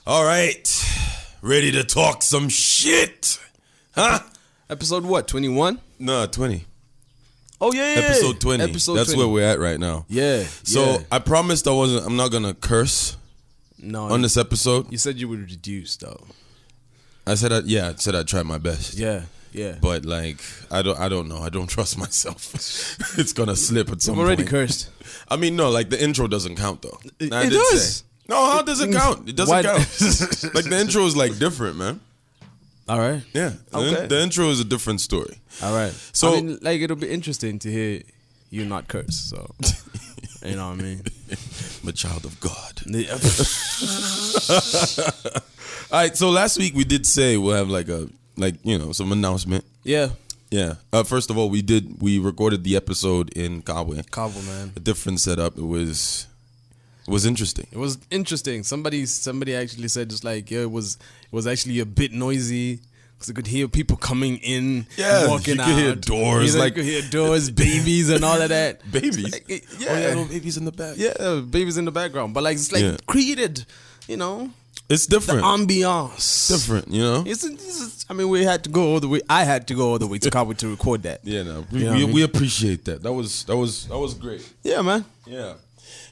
All right. Ready to talk some shit. Huh? Episode what, 21? No, 20. Oh, yeah. Episode 20. Episode That's 20. where we're at right now. Yeah. So I promised I'm not going to curse on this episode. You said you would reduce, though. I said I'd try my best. Yeah. But like, I don't know. I don't trust myself. It's going to slip at some point. I'm already cursed. I mean, no, like the intro doesn't count though. It does. No, how does it count? It doesn't count. Like the intro is like different, man. All right. Yeah. Okay. The intro is a different story. All right. So, I mean, like, it'll be interesting to hear you not curse. So, you know what I mean? I'm a child of God. All right. So last week we did say we'll have some announcement. Yeah. Yeah. First of all, we recorded the episode in Kabwe. Cabo, man. A different setup. It was interesting. It was interesting. Somebody actually said just like, yeah, it was actually a bit noisy because you could hear people coming in, walking out. You could hear doors, you could hear doors, babies, and all of that. Babies, like, little babies in the back. Yeah, babies in the background. But like, it's like created, It's different. The ambiance. Different, I mean, we had to go all the way. I had to go all the way to Cabo to record that. Yeah, no, we appreciate that. That was great. Yeah, man.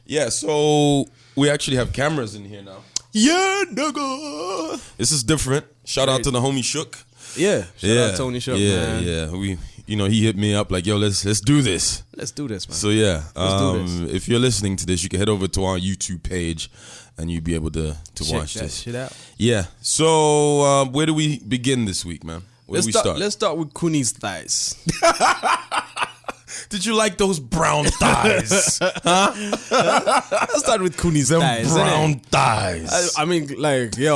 Yeah. So we actually have cameras in here now. Yeah, nigga. This is different. Shout out to the homie Shook. Yeah, shout out Tony Shook. Man. Yeah. We, he hit me up like, yo, let's do this. Let's do this, man. So yeah, let's do this. If you're listening to this, you can head over to our YouTube page. And you'll be able to watch this shit out. Yeah. So where do we begin this week, man? Where do we start? Let's start with Kuni's thighs. Did you like those brown thighs? Huh? Let's start with Kuni's thighs. Brown thighs. I mean, like, yo,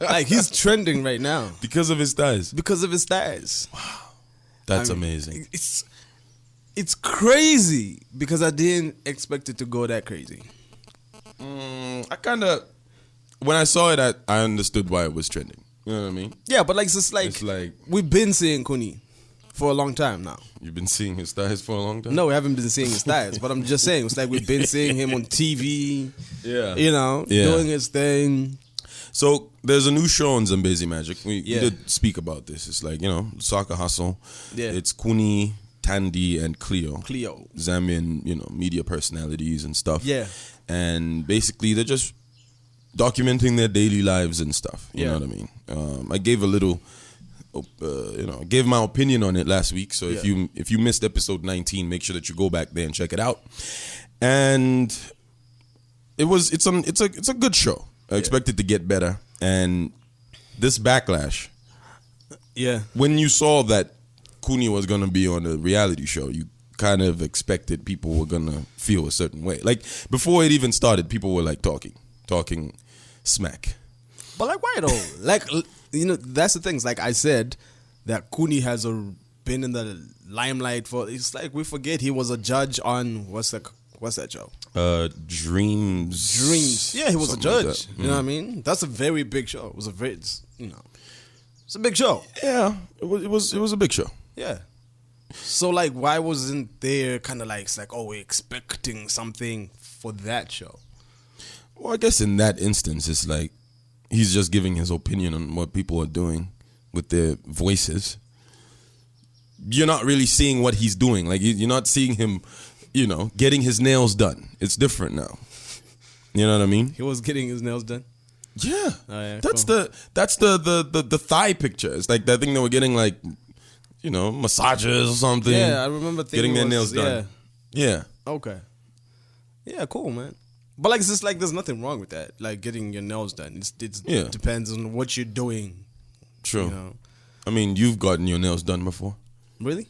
like he's trending right now because of his thighs. Wow, that's amazing. It's crazy because I didn't expect it to go that crazy. When I saw it, I understood why it was trending. You know what I mean? Yeah, but like it's like we've been seeing Kuni for a long time now. You've been seeing his thighs for a long time? No, we haven't been seeing his thighs, but I'm just saying it's like we've been seeing him on TV. Yeah, doing his thing. So there's a new show on Zambezi Magic. We did speak about this. It's like Lusaka Hustle. Yeah, it's Kuni, Tandy, and Cleo, Zambian, media personalities and stuff. Yeah. And basically, they're just documenting their daily lives and stuff. You know what I mean? I gave a little, gave my opinion on it last week. So if you missed episode 19, make sure that you go back there and check it out. And it's a good show. I expect it to get better. And this backlash. Yeah. When you saw that Kuni was gonna be on a reality show, you kind of expected people were gonna feel a certain way. Like before it even started, people were like talking smack. But like, why though? Like, that's the thing. Like I said, that Kuni has been in the limelight for. It's like we forget he was a judge on what's that show? Dreams. Yeah, he was a judge. Like you know what I mean? That's a very big show. It was it's a big show. Yeah, it was a big show. Yeah. So like, why wasn't there kind of like it's like, oh, we're expecting something for that show? Well, I guess in that instance, it's like he's just giving his opinion on what people are doing with their voices. You're not really seeing what he's doing. Like you're not seeing him, getting his nails done. It's different now. You know what I mean? He was getting his nails done. Yeah, that's cool. the thigh picture. It's like that thing that we're getting like. Massages or something. Yeah, I remember getting their nails done. Yeah. Okay. Yeah, cool, man. But like, it's just like there's nothing wrong with that. Like getting your nails done. It depends on what you're doing. True. I mean, you've gotten your nails done before. Really?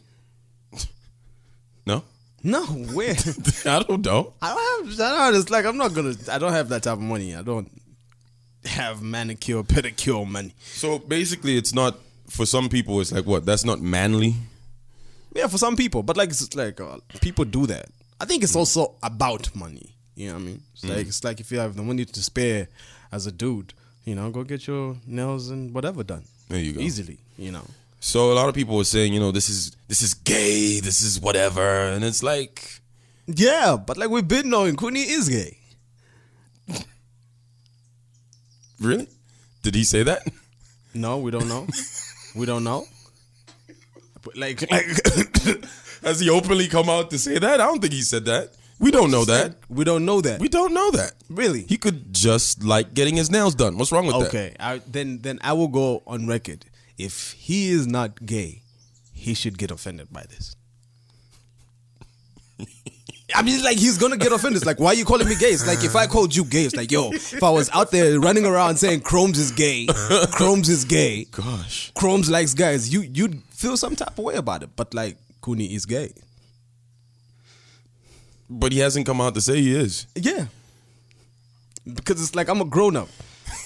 No. No, where? I don't know. I don't. It's like I don't have that type of money. I don't have manicure, pedicure money. So basically, it's not. For some people, it's like, what? That's not manly? Yeah, for some people. But like, it's like people do that. I think it's also about money. You know what I mean? It's like if you have the money to spare as a dude, go get your nails and whatever done. There you go. Easily, So a lot of people were saying, this is gay, this is whatever. And it's like... Yeah, but like we've been knowing, Kuni is gay. Really? Did he say that? No, we don't know. We don't know. But like has he openly come out to say that? I don't think he said that. We don't know that. We don't know that. We don't know that. Really? He could just like getting his nails done. What's wrong with that? Okay, then I will go on record. If he is not gay, he should get offended by this. I mean, like, he's gonna get offended. It's like, why are you calling me gay? It's like, if I called you gay, it's like, yo, if I was out there running around saying Chromes is gay, Chromes is gay, gosh, Chromes likes guys, you'd feel some type of way about it. But like, Kuni is gay. But he hasn't come out to say he is. Yeah. Because it's like, I'm a grown up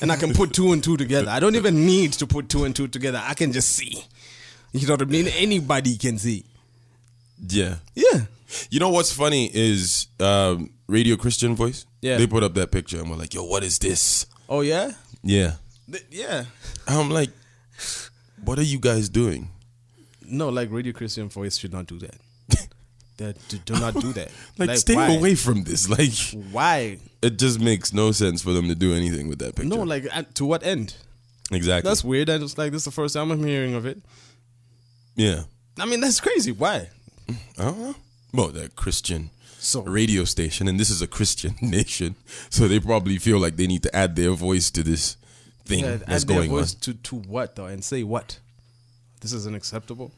and I can put 2 and 2 together. I don't even need to put 2 and 2 together. I can just see. You know what I mean? Anybody can see. Yeah. Yeah. You know what's funny is Radio Christian Voice? Yeah. They put up that picture and we're like, yo, what is this? Oh, yeah? Yeah. Yeah. I'm like, what are you guys doing? No, like, Radio Christian Voice should not do that. Do not do that. like stay why? away from this. Like, why? It just makes no sense for them to do anything with that picture. No, like, to what end? Exactly. That's weird. I just like, this is the first time I'm hearing of it. Yeah. I mean, that's crazy. Why? I don't know. Well, they're Christian So radio station, and this is a Christian nation, so they probably feel like they need to add their voice to this thing that's add their going on. voice to what though, and say what? This isn't acceptable.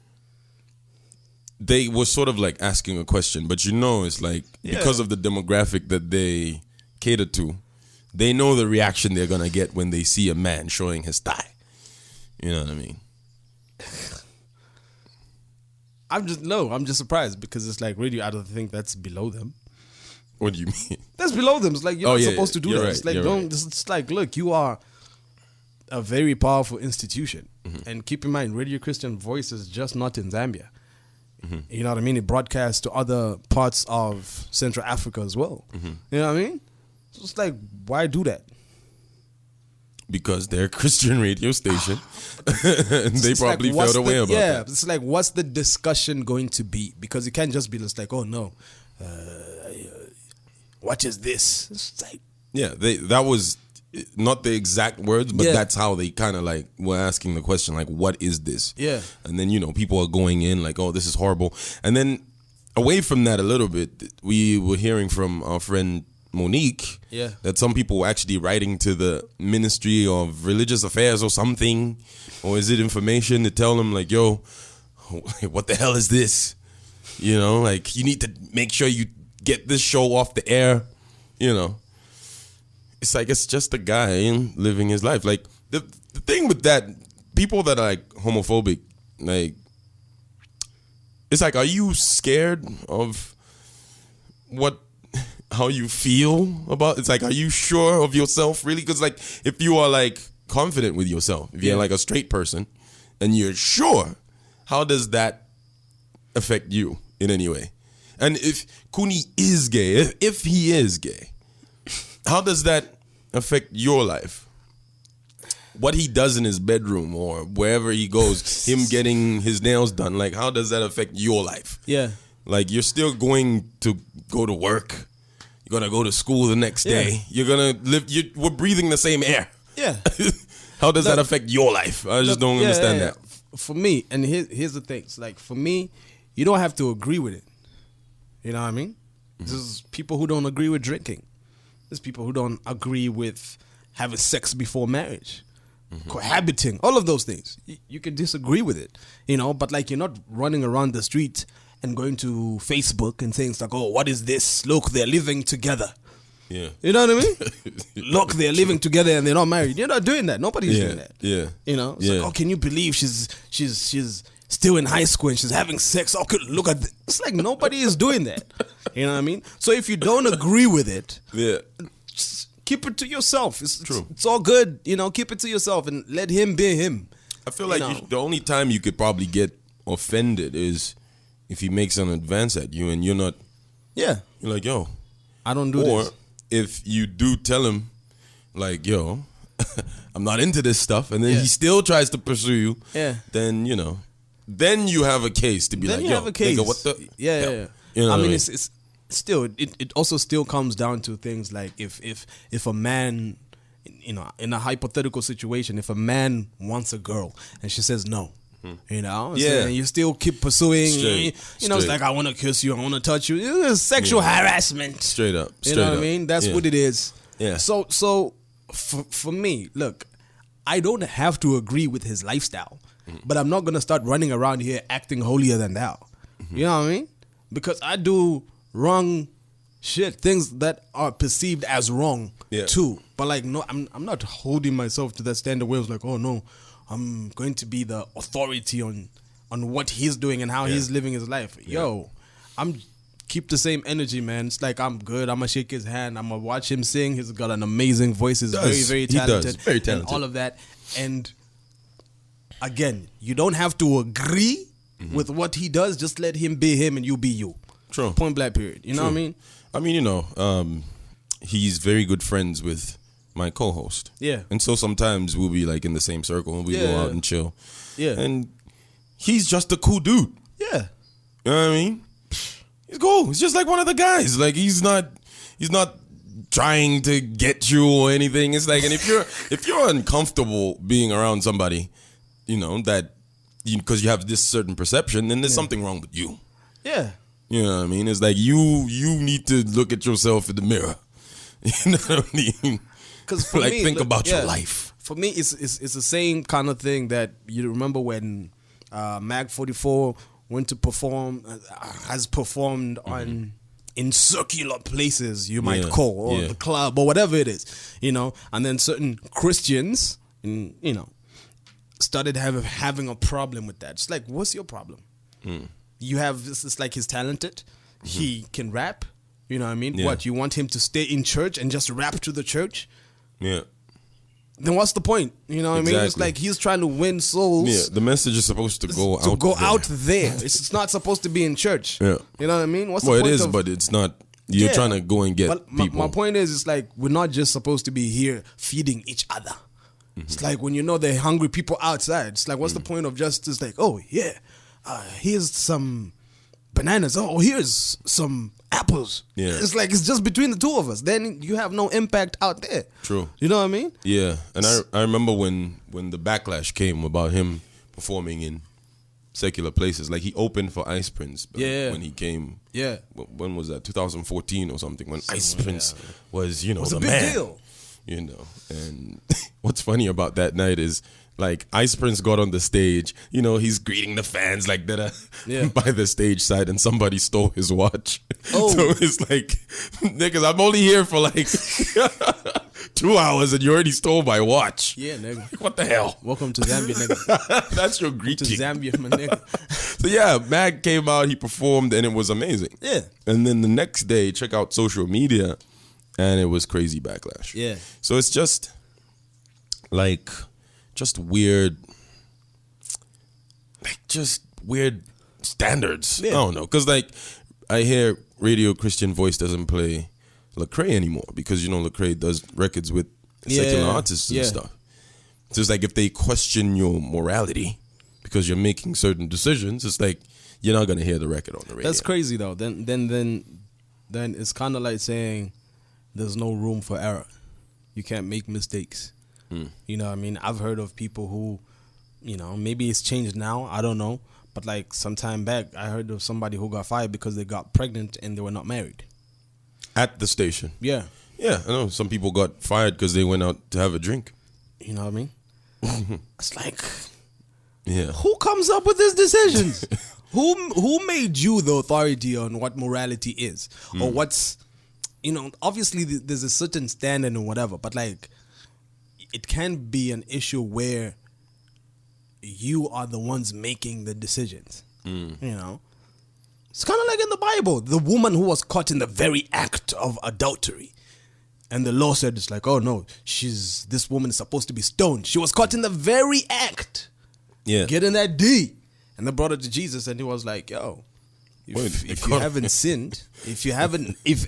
They were sort of like asking a question, but you know, it's like because of the demographic that they cater to, they know the reaction they're gonna get when they see a man showing his thigh. You know what I mean? I'm just surprised because it's like radio. I don't think that's below them. What do you mean? That's below them. It's like you're not supposed to do that. Right, It's like It's like, look, you are a very powerful institution, and keep in mind, Radio Christian Voice is just not in Zambia. You know what I mean? It broadcasts to other parts of Central Africa as well. You know what I mean? So it's like, why do that? Because they're a Christian radio station. And they probably felt a way about that. It's like, what's the discussion going to be? Because it can't just be just like, oh no, what is this? It's like, yeah, that was not the exact words, but that's how they kind of like were asking the question, like, what is this? Yeah. And then, you know, people are going in like, oh, this is horrible. And then away from that a little bit, we were hearing from our friend Monique that some people were actually writing to the Ministry of Religious Affairs or something, or is it information to tell them like, yo, what the hell is this? You know, like, you need to make sure you get this show off the air. You know, it's like, it's just a guy living his life. Like, the thing with that, people that are like homophobic, like, it's like, are you scared of how you feel about, it's like, are you sure of yourself really? Because like, if you are like confident with yourself, if you're like a straight person and you're sure, how does that affect you in any way? And if Kuni is gay, if he is gay, how does that affect your life? What he does in his bedroom or wherever he goes, him getting his nails done, like, how does that affect your life? Yeah. Like, you're still going to go to work. You're going to go to school the next day. You're going to live. We're breathing the same air. Yeah. How does that affect your life? I just don't understand that. For me, and here's the thing. It's like, for me, you don't have to agree with it. You know what I mean? This is people who don't agree with drinking. There's people who don't agree with having sex before marriage. Cohabiting, all of those things. You can disagree with it, you know, but like, you're not running around the street and going to Facebook and saying like, oh, what is this? Look, they're living together. Yeah. You know what I mean? Look, they're living together and they're not married. You're not doing that. Nobody's doing that. Yeah. You know? It's like, oh, can you believe she's still in high school and she's having sex? Oh, look at this. It's like, nobody is doing that. You know what I mean? So if you don't agree with it, just keep it to yourself. It's true. It's all good. You know, keep it to yourself and let him be him. I feel like the only time you could probably get offended is if he makes an advance at you and you're not. Yeah. You're like, yo. I don't do this. Or if you do tell him, like, yo, I'm not into this stuff, and then he still tries to pursue you, then, you know, then you have a case to be then like, you yo, have a case. nigga, what the Yeah. You know I mean, what I mean? it's still, it also still comes down to things like if a man in a hypothetical situation, if a man wants a girl and she says no, and you still keep pursuing, it's like, I want to kiss you, I want to touch you. It's sexual harassment. Straight up. You know what I mean? That's what it is. Yeah. So for me, look, I don't have to agree with his lifestyle, but I'm not going to start running around here acting holier than thou. You know what I mean? Because I do wrong shit, things that are perceived as wrong too. But like, no, I'm not holding myself to that standard where it's like, oh no, I'm going to be the authority on what he's doing and how he's living his life. Yo, I'm keep the same energy, man. It's like, I'm good. I'm gonna shake his hand. I'm gonna watch him sing. He's got an amazing voice. He's very, very talented. Very talented. And all of that. And again, you don't have to agree with what he does. Just let him be him and you be you. True. Point blank period. You know what I mean? I mean, he's very good friends with my co-host. Yeah. And so sometimes we'll be like in the same circle and we go out and chill. Yeah. And he's just a cool dude. Yeah. You know what I mean? He's cool. He's just like one of the guys. Like, he's not trying to get you or anything. It's like, and if you're uncomfortable being around somebody, that because you have this certain perception, then there's something wrong with you. Yeah. You know what I mean? It's like you need to look at yourself in the mirror. You know what I mean? Because like, think about your life. For me, it's the same kind of thing that you remember when Mag 44 went to perform, has performed on in circular places, you might call, or the club, or whatever it is, and then certain Christians, started having a problem with that. It's like, what's your problem? You have this. It's like, he's talented, he can rap. You know what I mean? What, you want him to stay in church and just rap to the church? Yeah. Then what's the point? You know what I mean? It's like, he's trying to win souls. Yeah, the message is supposed to go out there. It's not supposed to be in church. Yeah. You know what I mean? What's the point? Well, it is, but it's not. You're trying to go and get people. My point is, it's like, we're not just supposed to be here feeding each other. It's like, when they're hungry people outside, it's like, what's the point of just, it's like, oh yeah, here's some bananas. Oh, here's some apples. Yeah. It's like, it's just between the two of us. Then you have no impact out there. True. You know what I mean? Yeah. And I remember when the backlash came about him performing in secular places. Like, he opened for Ice Prince when he came. Yeah. When was that? 2014 or something, when Ice Prince was, was the man. Deal. And what's funny about that night is, like, Ice Prince got on the stage, he's greeting the fans like that by the stage side, and somebody stole his watch. Oh. So it's like, niggas, I'm only here for like 2 hours and you already stole my watch. Yeah, nigga. What the hell? Welcome to Zambia, nigga. That's your greeting. To Zambia, my nigga. So yeah, Mag came out, he performed, and it was amazing. Yeah. And then the next day, check out social media, and it was crazy backlash. Yeah. So it's just like, weird standards. Yeah. I don't know, because like, I hear Radio Christian Voice doesn't play Lecrae anymore because Lecrae does records with secular artists and stuff. So it's like, if they question your morality because you're making certain decisions, it's like, you're not gonna hear the record on the radio. That's crazy though. Then it's kind of like saying there's no room for error. You can't make mistakes. You know what I mean? I've heard of people who, maybe it's changed now, I don't know. But like, some time back, I heard of somebody who got fired because they got pregnant and they were not married. At the station? Yeah. Yeah, I know. Some people got fired because they went out to have a drink. You know what I mean? It's like, who comes up with these decisions? Who made you the authority on what morality is? Or what's, obviously there's a certain standard and whatever, but like, it can be an issue where you are the ones making the decisions. It's kind of like in the Bible, the woman who was caught in the very act of adultery, and the law said, it's like, oh no, this woman is supposed to be stoned. She was caught in the very act, getting that D, and they brought her to Jesus, and he was like, yo, If you haven't sinned, if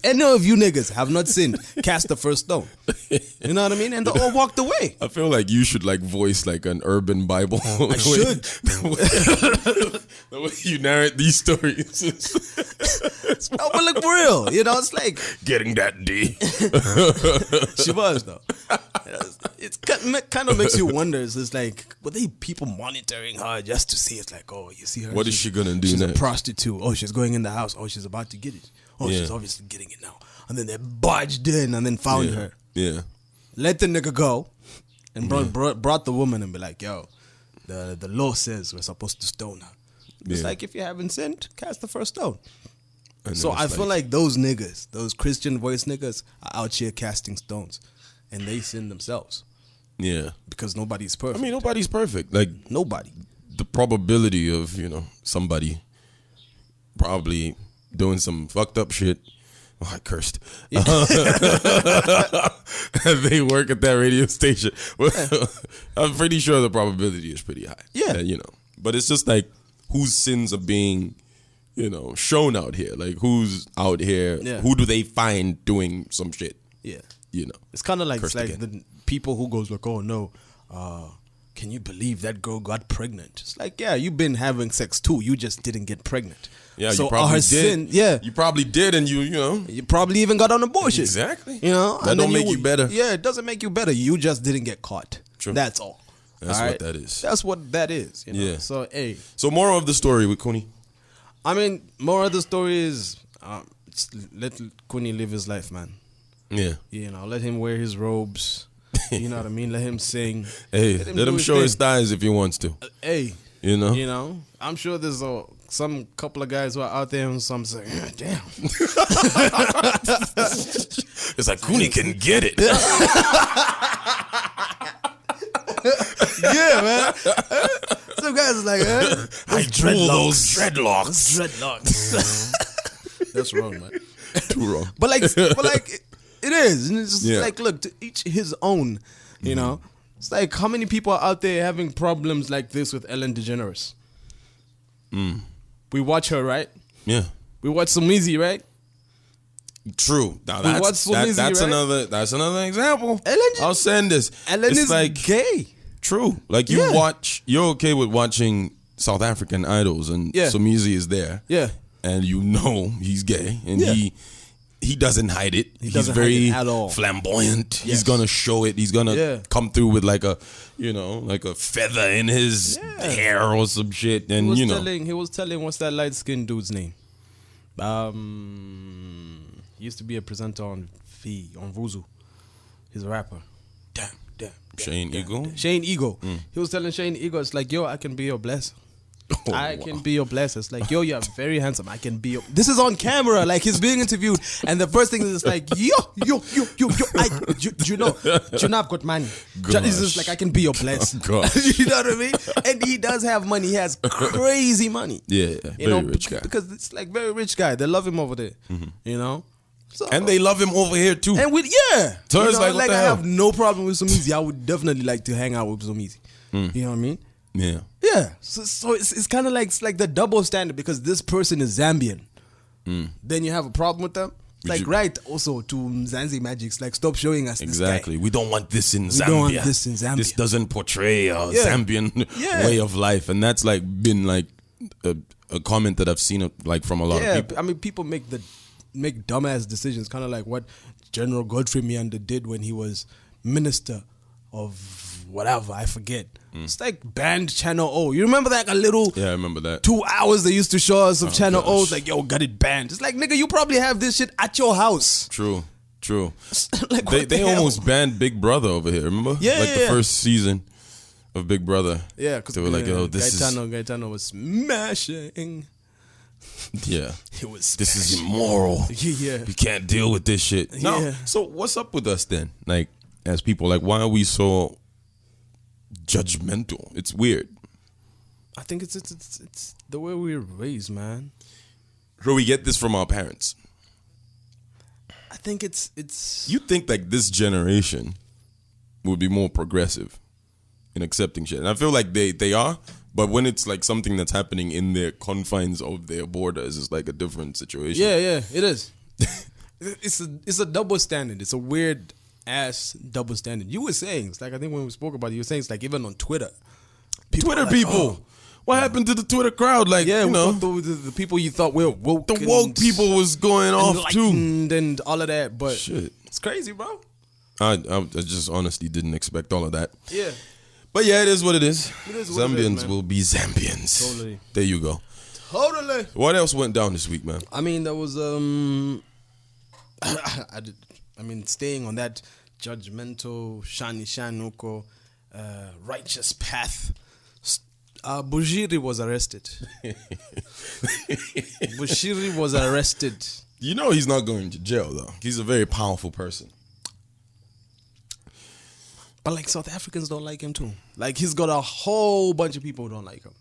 any of you niggas have not sinned, cast the first stone. You know what I mean? And they all walked away. I feel like you should like voice like an urban Bible. I should. The way you narrate these stories. No, but look, for real. You know, it's like Getting that D. she was though. It's kind of makes you wonder. It's like, were they people monitoring her just to see? It's like, oh, you see her. What is she gonna do She's next? a prostitute. Oh, she's going in the house. Oh, she's about to get it. Oh, Yeah. she's obviously getting it now. And then they barged in and then found Yeah. her. Yeah. Let the nigga go, and brought the woman and be like, yo, the law says we're supposed to stone her. It's Yeah. like, if you haven't sinned, cast the first stone. And So it's I feel like those niggas, those Christian voice niggas, are out here casting stones, and they sin themselves yeah. because nobody's perfect. I mean, nobody's perfect. Like nobody. the probability of, you know, somebody probably doing some fucked up shit. Oh, I cursed. They work at that radio station. I'm pretty sure the probability is pretty high. Yeah. You know, but it's just like whose sins are being, you know, shown out here. Like who's out here? Yeah. Who do they find doing some shit? Yeah, You know. it's kind of like Cursed again. the people who goes like, oh no, can you believe that girl got pregnant? It's like, yeah, you've been having sex too. You just didn't get pregnant. Yeah, so you probably her did. sin, yeah, You probably did, and you know. you probably even got an abortion. Exactly. You know, That and don't then make you better. Yeah, it doesn't make you better. You just didn't get caught. True. That's all. That's All what right? that is. That's what that is. You know? Yeah. So hey, So moral of the story with Kuni. I mean, more of the story is let Kuni live his life, man. Yeah. You know, let him wear his robes. You know what I mean? Let him sing. Hey, Let him let do him his show his thing. thighs if he wants to. Hey, You know? you know, I'm sure there's some couple of guys who are out there and some say, damn. It's like Kuni can get it. Yeah, man. Some guys are like, I drool those dreadlocks. dreadlocks. That's wrong, man. Too wrong. But like, it is. And it's just Yeah. like, look, to each his own, you know. It's like, how many people are out there having problems like this with Ellen DeGeneres? We watch her, right? Yeah. We watch Somizi, right? True. Now watch that's Somizi, that's right? another example. Ellen- I'll send this. Ellen It's is like gay. true. Like Yeah. you're okay with watching South African idols, and Yeah. Somizi is there. Yeah. And you know he's gay, and Yeah. he doesn't hide it. He's doesn't very hide it at all. flamboyant. Yes. He's gonna show it. He's gonna Yeah. come through with like a, you know, like a feather in his hair or some shit. And He you know, was telling what's that light skinned dude's name? He used to be a presenter on Vuzu. He's a rapper. Damn. Shane Eagle. Shane Eagle. He was telling Shane Eagle, it's like, yo, I can be your blessing. Oh, I wow. can be your blessing. It's like, yo, you're very handsome. I can be your. This is on camera. Like, he's being interviewed. And the first thing is like, yo. You know I've got money. He's just like, I can be your blessing. Gosh. You know what I mean? And he does have money. He has crazy money. Yeah, You very know, rich guy. because it's like very rich guy. They love him over there. You know? So, And they love him over here too. and with So you it's know, like, what the I hell? have no problem with Somizi. I would definitely like to hang out with Somizi. You know what I mean? Yeah. Yeah. So it's kind of like the double standard because this person is Zambian. Then you have a problem with them. It's like, right, also to Mzansi Magics, like, stop showing us Exactly. this guy. We don't want this in Zambia. don't want this in Zambia. This doesn't portray a Yeah. Zambian Yeah. way of life, and that's like been like a comment that I've seen like from a lot of Yeah, people. I mean, people make dumbass decisions, kind of like what General Godfrey Mianda did when he was minister of whatever, I forget. It's like banned Channel O. You remember that, a little Yeah, I remember that. 2 hours they used to show us of Channel O. gosh. It's like, yo, got it banned. It's like, nigga, you probably have this shit at your house. True. Like, They what the hell? almost banned Big Brother over here. Remember? Yeah, like yeah, the yeah. first season of Big Brother. Yeah, because they were like, "Oh, this Gaetano was smashing. yeah, It was this is immoral. Yeah. We can't deal with this shit." No. Yeah. So what's up with us then? Like as people, like why are we so judgmental? It's weird. I think it's the way we were raised, man. So we get this from our parents. I think it's You think like this generation would be more progressive in accepting shit, and I feel like they are, But when it's like something that's happening in their confines of their borders, it's like a different situation. Yeah, it is. It's a double standard. It's a weird ass double standard. You were saying, it's like, I think when we spoke about it, you were saying it's like even on Twitter. Twitter people. What happened to the Twitter crowd? Like, Yeah, you know, the people you thought were woke. the woke people was going off too. And all of that. But Shit. it's crazy, bro. I just honestly didn't expect all of that. Yeah. But yeah, it is what it is. It is what it is, Zambians man. will be Zambians. Totally. There you go. Totally. What else went down this week, man? I mean, there was staying on that judgmental Shani Shanuko righteous path. Bushiri was arrested. Bushiri was arrested. You know he's not going to jail though. He's a very powerful person. But like South Africans don't like him too. Like he's got a whole bunch of people who don't like him.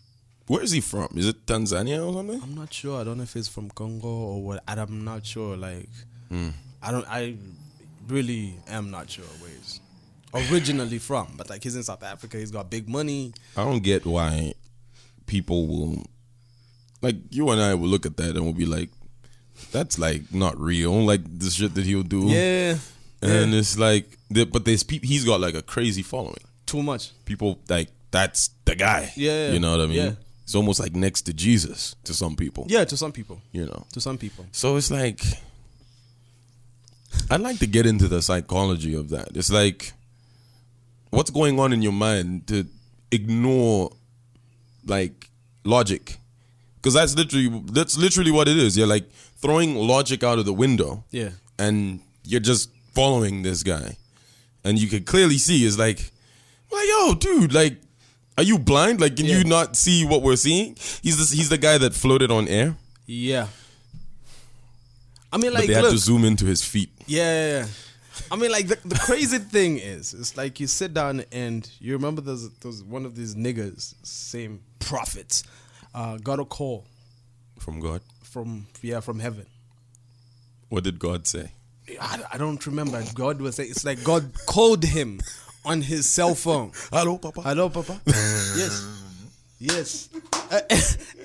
Where is he from? Is it Tanzania or something? I'm not sure. I don't know if he's from Congo or what. I'm not sure. Like I really am not sure where he's originally from. But like he's in South Africa. He's got big money. I don't get why people will, like you and I will look at that and we'll be like, that's like not real. Like the shit that he'll do. Yeah. And it's like, but there's people, he's got like a crazy following. Too much. People like, that's the guy. Yeah. You know what I mean? Yeah. It's almost like next to Jesus to some people. Yeah, to some people. You know. To some people. So it's like, I'd like to get into the psychology of that. It's like, what's going on in your mind to ignore like logic? Because that's literally what it is. You're like throwing logic out of the window. Yeah. And you're just following this guy. And you can clearly see is like, yo, dude, like, are you blind? Like, can you not see what we're seeing? He's the guy that floated on air. Yeah. I mean, like, but they had to zoom into his feet. Yeah. I mean, like, the crazy thing is, it's like you sit down and you remember there's one of these niggas, same prophets, got a call. From God? From heaven. What did God say? I don't remember. God was saying, it's like God called him on his cell phone. Hello, Papa. Hello, Papa. Yes.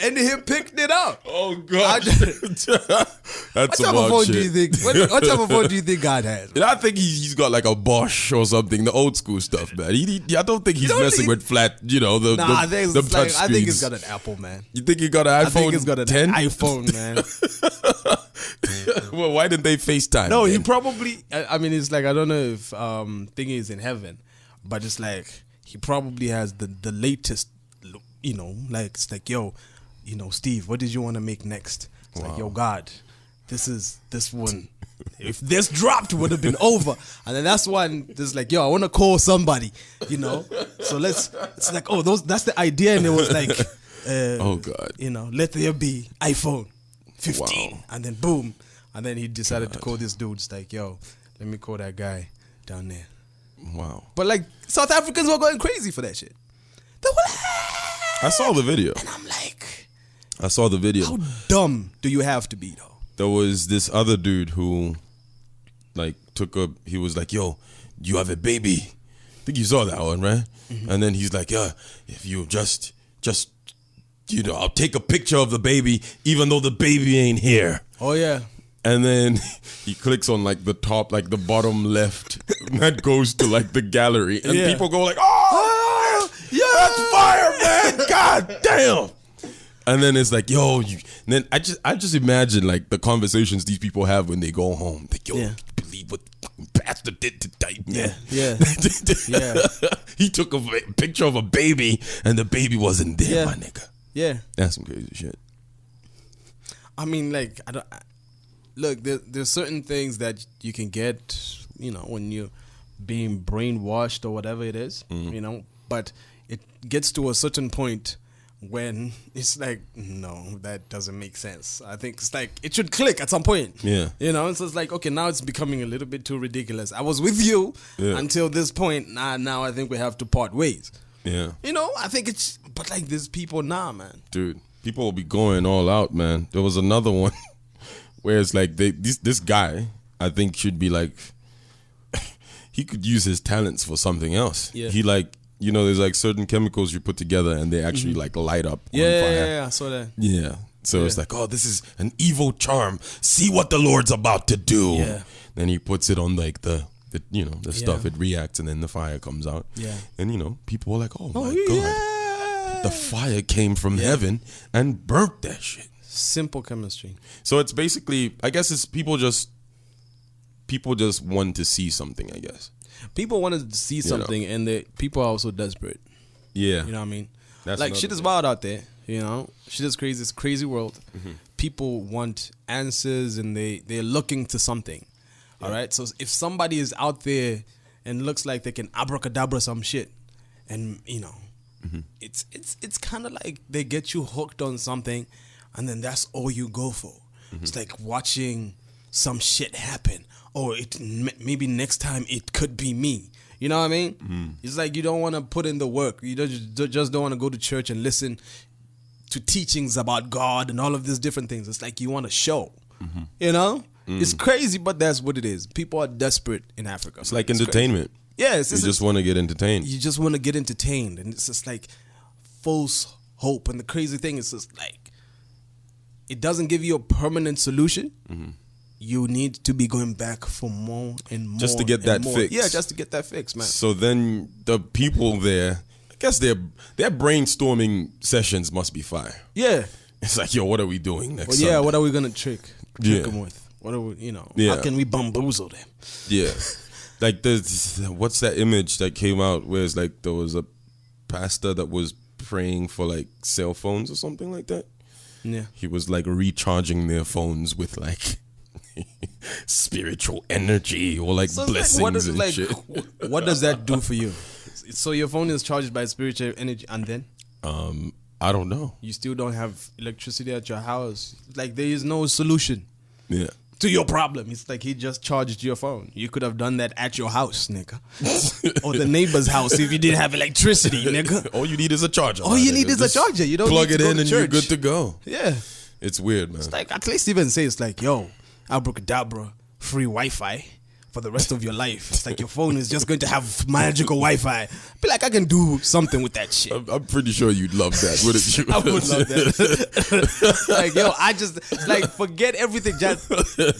And he picked it up. Oh God. That's what type of phone do you think? What type of phone do you think God has? And I think he's got like a Bosch or something, the old school stuff, man. I don't think he's messing with flat, the touch I think he's got an Apple, man. You think he got an iPhone? I think he's got an 10? iPhone, man. Well, why didn't they FaceTime? No, he probably. I mean, it's like I don't know if Thingy is in heaven, but it's like he probably has the latest. Like it's like, yo, Steve, what did you want to make next? It's like, yo, God, this one. If this dropped, would have been over. And then that's when there's like, yo, I want to call somebody, So it's like, oh, that's the idea, and it was like, oh God, let there be iPhone 15, wow. And then boom, and then he decided to call this dude. It's like, yo, let me call that guy down there. Wow. But like South Africans were going crazy for that shit. They were like, I saw the video. and I'm like, I saw the video. how dumb do you have to be though? There was this other dude who like he was like, yo, you have a baby. I think you saw that one, right? Mm-hmm. And then he's like, yeah, if you just I'll take a picture of the baby even though the baby ain't here. Oh yeah. And then he clicks on like the top, like the bottom left, and that goes to like the gallery. And people go like, oh, yeah, that's fire, man. God damn. And then it's like, yo, and then I just imagine like the conversations these people have when they go home. Like, yo, you believe what pastor did tonight, man? Yeah. He took a picture of a baby and the baby wasn't there, my nigga. Yeah. That's some crazy shit. I mean, like, look, there's certain things that you can get, when you're being brainwashed or whatever it is, but it gets to a certain point when it's like, no, that doesn't make sense. I think it's like, it should click at some point. Yeah. So it's like, okay, now it's becoming a little bit too ridiculous. I was with you until this point. Now I think we have to part ways. Yeah. I think but like there's people now, man. Dude, people will be going all out, man. There was another one where it's like this guy, I think should be like, he could use his talents for something else. Yeah. He like you know, there's like certain chemicals you put together and they actually like light up on fire. Yeah, I saw that. Yeah. So it's like, oh, this is an evil charm. See what the Lord's about to do. Yeah. Then he puts it on like the stuff. It reacts and then the fire comes out. Yeah. And you know, people are like, oh my God, the fire came from heaven and burnt that shit. Simple chemistry. So it's basically, I guess it's people just want to see something, I guess. People want to see something, and people are also desperate. Yeah. You know what I mean? That's like, shit is wild out there, you know? Shit is crazy. It's a crazy world. People want answers, and they're looking to something. All right? So if somebody is out there and looks like they can abracadabra some shit, and, you know, it's kind of like they get you hooked on something, and then that's all you go for. It's like watching some shit happen. Or maybe next time it could be me. You know what I mean? It's like you don't want to put in the work. You just don't want to go to church and listen to teachings about God and all of these different things. It's like you want a show. You know? It's crazy, but that's what it is. People are desperate in Africa. It's like entertainment. Yes. You just want to get entertained. You just want to get entertained. And it's just like false hope. And the crazy thing is just like it doesn't give you a permanent solution. You need to be going back for more and more. Just to get that fix. Yeah, just to get that fix, man. So then the people there, I guess their brainstorming sessions must be fire. Yeah. It's like, yo, what are we doing next Sunday? What are we going to trick them with? What are we, how can we bamboozle them? Yeah. Like, what's that image that came out where it's like there was a pastor that was praying for like cell phones or something like that? Yeah. He was like recharging their phones with like spiritual energy or like blessings and shit. What does that do for you? So your phone is charged by spiritual energy, and then I don't know. You still don't have electricity at your house. Like there is no solution. Yeah. To your problem. It's like he just charged your phone. You could have done that at your house, nigga. Or the neighbor's house if you didn't have electricity, nigga. All you need is a charger. All you need is a charger. You don't plug need to it go in to and church. you're good to go. Yeah. It's weird, man. It's like at least even say it's like, yo, abracadabra, free Wi-Fi for the rest of your life. It's like your phone is just going to have magical Wi-Fi. I feel like I can do something with that shit. I'm pretty sure you'd love that, wouldn't you? I would love that. Like, yo, I just, like, forget everything. Just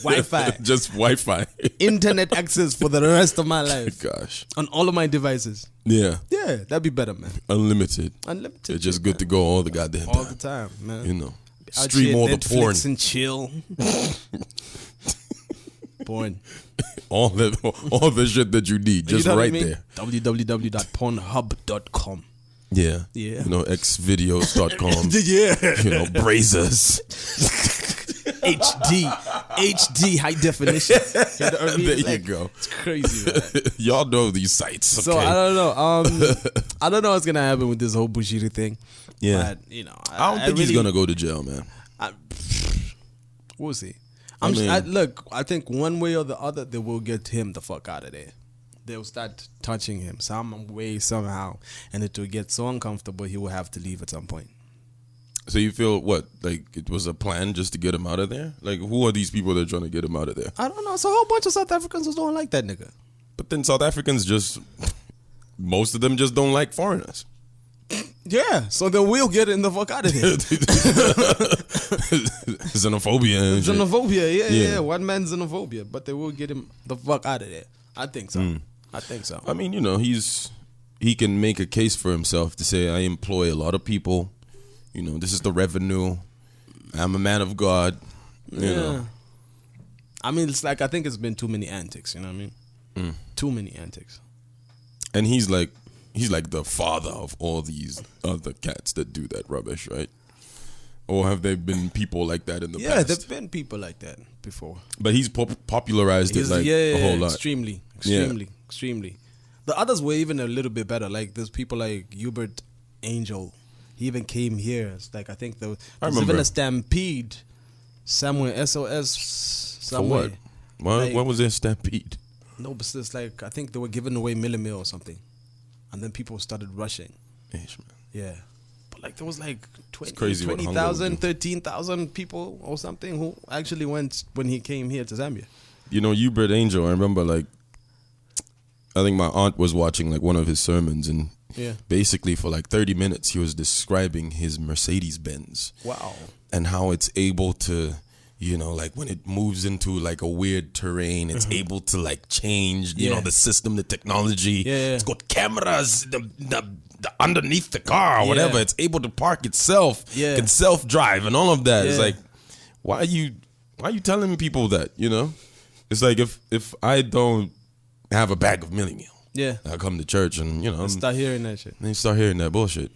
Wi-Fi. Just Wi-Fi. Internet access for the rest of my life. Gosh. On all of my devices. Yeah. Yeah, that'd be better, man. Unlimited. Unlimited. It's just good to go all the goddamn all time. the time, man. You know. Out Stream here, all the Netflix porn. And chill. Porn. All the shit that you need, just right there. www.pornhub.com. Yeah. Yeah. You know, xvideos.com. Yeah. You know, Brazers. HD high definition. You know what I mean? There you go. It's crazy, man. Y'all know these sites. Okay? So I don't know. I don't know what's gonna happen with this whole Bushiri thing. Yeah. But, you know, I don't think he's gonna go to jail, man. We'll see. I think one way or the other, they will get him the fuck out of there. They'll start touching him some way, somehow, and it will get so uncomfortable he will have to leave at some point. So you feel what? Like it was a plan just to get him out of there? Like who are these people that are trying to get him out of there? I don't know. It's a whole bunch of South Africans who don't like that nigga. But then South Africans most of them just don't like foreigners. Yeah, so they will get him the fuck out of here. Xenophobia and shit. Xenophobia, yeah. One man's xenophobia, but they will get him the fuck out of there. I think so. I think so. I mean, you know, he can make a case for himself to say, I employ a lot of people. You know, this is the revenue. I'm a man of God. You know. I mean, it's like, I think it's been too many antics, you know what I mean? Too many antics. And he's like the father of all these other cats that do that rubbish, right? Or have there been people like that in the past? Yeah, there've been people like that before. But he's popularized it like a whole lot. Extremely. The others were even a little bit better. Like there's people like Hubert Angel. He even came here. It's like I think there was even a stampede somewhere. SOS somewhere. For what? What was there stampede? No, but it's like I think they were giving away Millimil or something. And then people started rushing. Ish, man. Yeah. But like there was like 20,000, 13,000 people or something who actually went when he came here to Zambia. You know, Hubert Angel, I remember like, I think my aunt was watching like one of his sermons and Yeah. Basically, for like 30 minutes, he was describing his Mercedes Benz. Wow. And how it's able to, you know, like when it moves into like a weird terrain, it's able to like change, you know, the system, the technology. Yeah. It's got cameras, the underneath the car or whatever. It's able to park itself. Yeah. Can self-drive and all of that. Yeah. It's like, why are you telling people that, you know? It's like if I don't have a bag of Millie Meal, Yeah. I come to church and, you know, Start hearing that shit. and you start hearing that bullshit.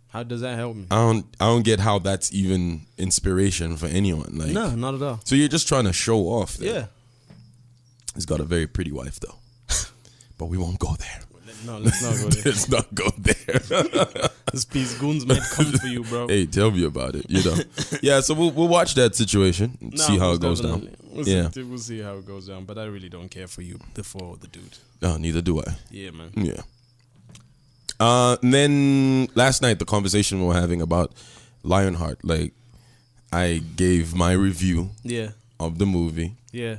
How does that help me? I don't get how that's even inspiration for anyone. Like, No, not at all. so you're just trying to show off. Then. Yeah. He's got a very pretty wife though, but we won't go there. No, let's not go there. Let's not go there. This piece goons might come for you, bro. Hey, tell me about it. You know. Yeah. So we'll watch that situation and see how it goes down. We'll see how it goes down. But I really don't care for you for the dude. Oh, neither do I. Yeah, man. Yeah. And then last night, the conversation we were having about Lionheart, like I gave my review Yeah. of the movie, Yeah.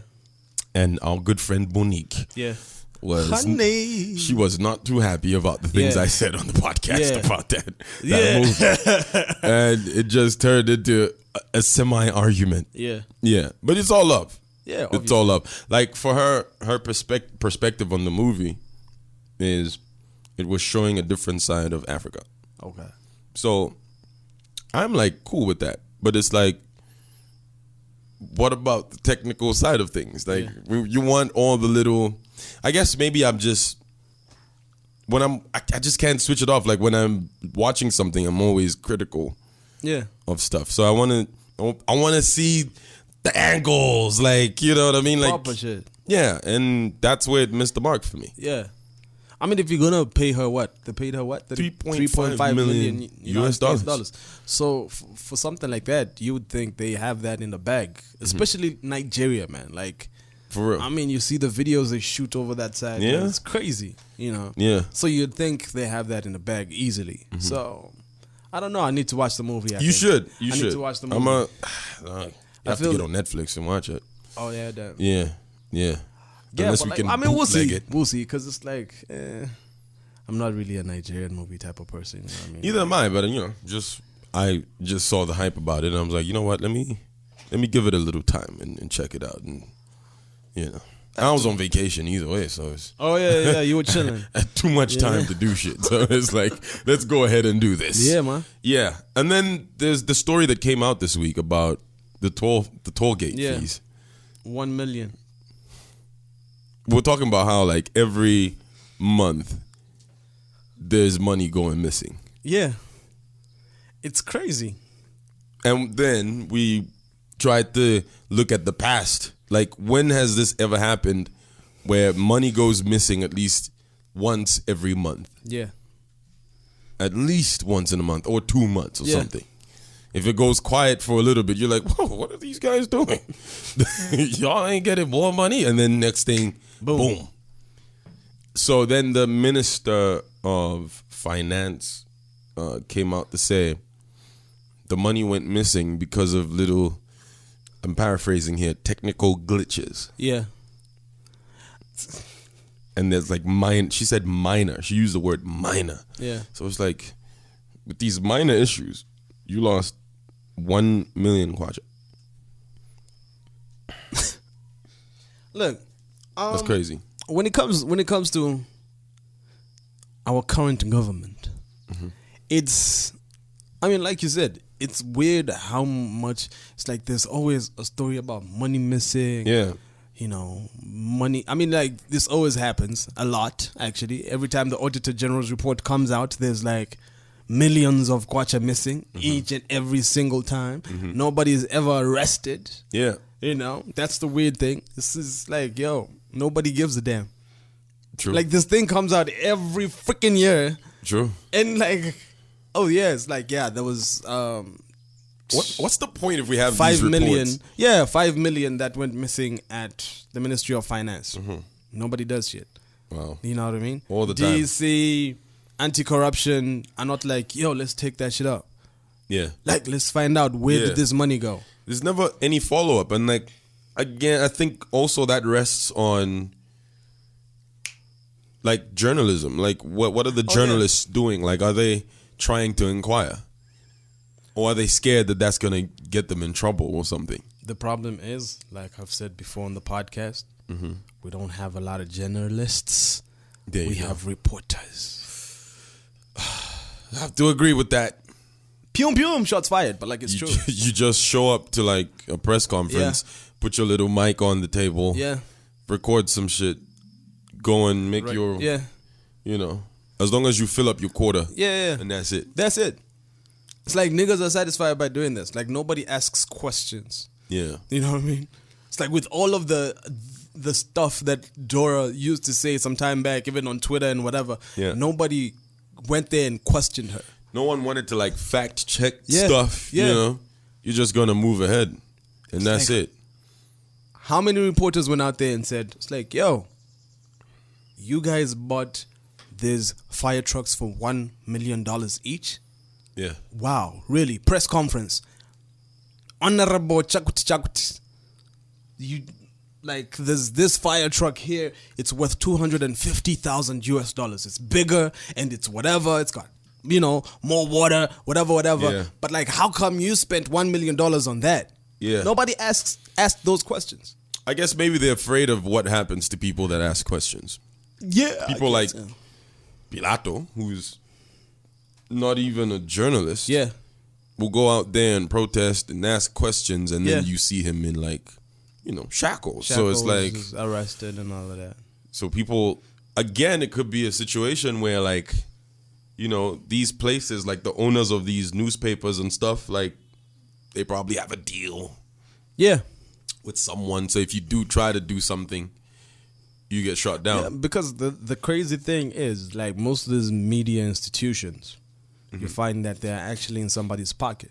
and our good friend Monique Yeah. was Honey. she was not too happy about the things Yeah. I said on the podcast Yeah. about that Yeah. movie, and it just turned into a semi-argument. Yeah. Yeah, but it's all love. Yeah. It's obviously. all love. Like for her perspective on the movie is it was showing a different side of Africa. Okay. So I'm like cool with that, but it's like, what about the technical side of things? Like you want all the little. I guess maybe I'm just I just can't switch it off. Like when I'm watching something, I'm always critical. Yeah. Of stuff. So I want to see the angles, like, you know what I mean, like Proper shit. Yeah, and that's where it missed the mark for me. Yeah. I mean, if you're gonna pay her what? They paid her what? 3.5 million US dollars. So for something like that, you would think they have that in the bag, especially Nigeria, man. Like, For real. I mean, you see the videos they shoot over that side. Yeah. Man, it's crazy, you know. Yeah. So you'd think they have that in the bag easily. So I don't know. I need to watch the movie. You should. You I should. need to watch the movie. You have to get on Netflix and watch it. Oh yeah, that. Yeah. Yeah. Yeah, Unless but we like, can I mean, we'll bootleg see. it. We'll see, because it's like, I'm not really a Nigerian movie type of person. You know what I mean? Neither am I, but you know, I just saw the hype about it, and I was like, you know what? Let me give it a little time and check it out, and you know, I was on vacation either way, so it's Oh yeah, you were chilling. I had too much time to do shit, so it's like, let's go ahead and do this. Yeah, man. Yeah, and then there's the story that came out this week about the toll gate fees. 1 million. We're talking about how like every month there's money going missing. Yeah, it's crazy. And then we tried to look at the past. Like, when has this ever happened where money goes missing at least once every month? Yeah, At least once in a month or 2 months or Yeah. something. If it goes quiet for a little bit, you're like, whoa, what are these guys doing? Y'all ain't getting more money. And then next thing, boom. So then the Minister of Finance came out to say the money went missing because of little, I'm paraphrasing here, technical glitches. yeah, And there's like she said minor. She used the word minor. yeah. So it's like, with these minor issues, you lost 1 million kwacha. Look, That's crazy. when it comes to our current government, it's, I mean, like you said, it's weird how much it's like there's always a story about money missing. Yeah. You know, money. I mean, like, this always happens a lot, actually. Every time the Auditor General's report comes out, there's like millions of kwacha missing each and every single time. Nobody's ever arrested. Yeah. You know, that's the weird thing. This is like, yo, nobody gives a damn. True. Like, this thing comes out every freaking year. True. And like, oh yeah, it's like, yeah, there was What's the point if we have 5 these million. reports? Yeah, 5 million that went missing at the Ministry of Finance. Nobody does shit. Wow. You know what I mean? All the time. DC, anti-corruption are not like, yo, let's take that shit out. Yeah. Like, let's find out where Yeah. did this money go. There's never any follow-up. And like, again, I think also that rests on like journalism. Like what are the journalists doing? Like, are they trying to inquire, or are they scared that that's gonna get them in trouble or something? The problem is, like I've said before on the podcast, we don't have a lot of journalists. We have reporters. I have to agree with that. Pium, shots fired, but like it's true. You just show up to like a press conference, put your little mic on the table, record some shit, go and make your, you know, as long as you fill up your quota, and that's it. That's it. It's like niggas are satisfied by doing this. Like nobody asks questions. Yeah. You know what I mean? It's like with all of the stuff that Dora used to say some time back, even on Twitter and whatever, nobody went there and questioned her. No one wanted to like fact check stuff, you know? You're just going to move ahead, and that's it. How many reporters went out there and said, it's like, yo, you guys bought these fire trucks for $1 million each? Yeah. Wow, really? Press conference. Honorable Chakuti. You like there's this fire truck here, it's worth $250,000 US. It's bigger and it's whatever, it's got, you know, more water, whatever. Yeah. But like how come you spent $1 million on that? Yeah. Nobody asked those questions. I guess maybe they're afraid of what happens to people that ask questions. Yeah. People like Pilato, who's not even a journalist. Yeah. Will go out there and protest and ask questions, and then you see him in like, you know, shackles. So it's like arrested and all of that. So people, again, it could be a situation where like, you know, these places, like the owners of these newspapers and stuff, like they probably have a deal. Yeah. With someone. So if you do try to do something, you get shot down. Yeah, because the crazy thing is, like most of these media institutions, you find that they're actually in somebody's pocket.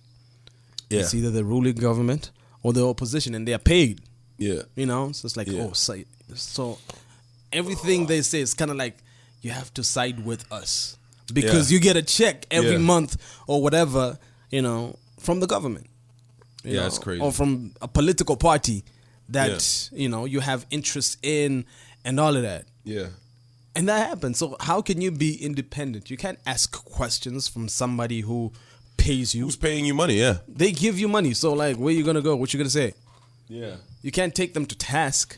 Yeah. It's either the ruling government or the opposition, and they're paid. Yeah. You know? So it's like, so everything they say is kind of like, you have to side with us. Because you get a check every month or whatever, you know, from the government. You know, that's crazy. Or from a political party that, you know, you have interest in and all of that. Yeah. And that happens. So how can you be independent? You can't ask questions from somebody who pays you. Who's paying you money, yeah. They give you money. So like, where you going to go? What you going to say? Yeah. You can't take them to task.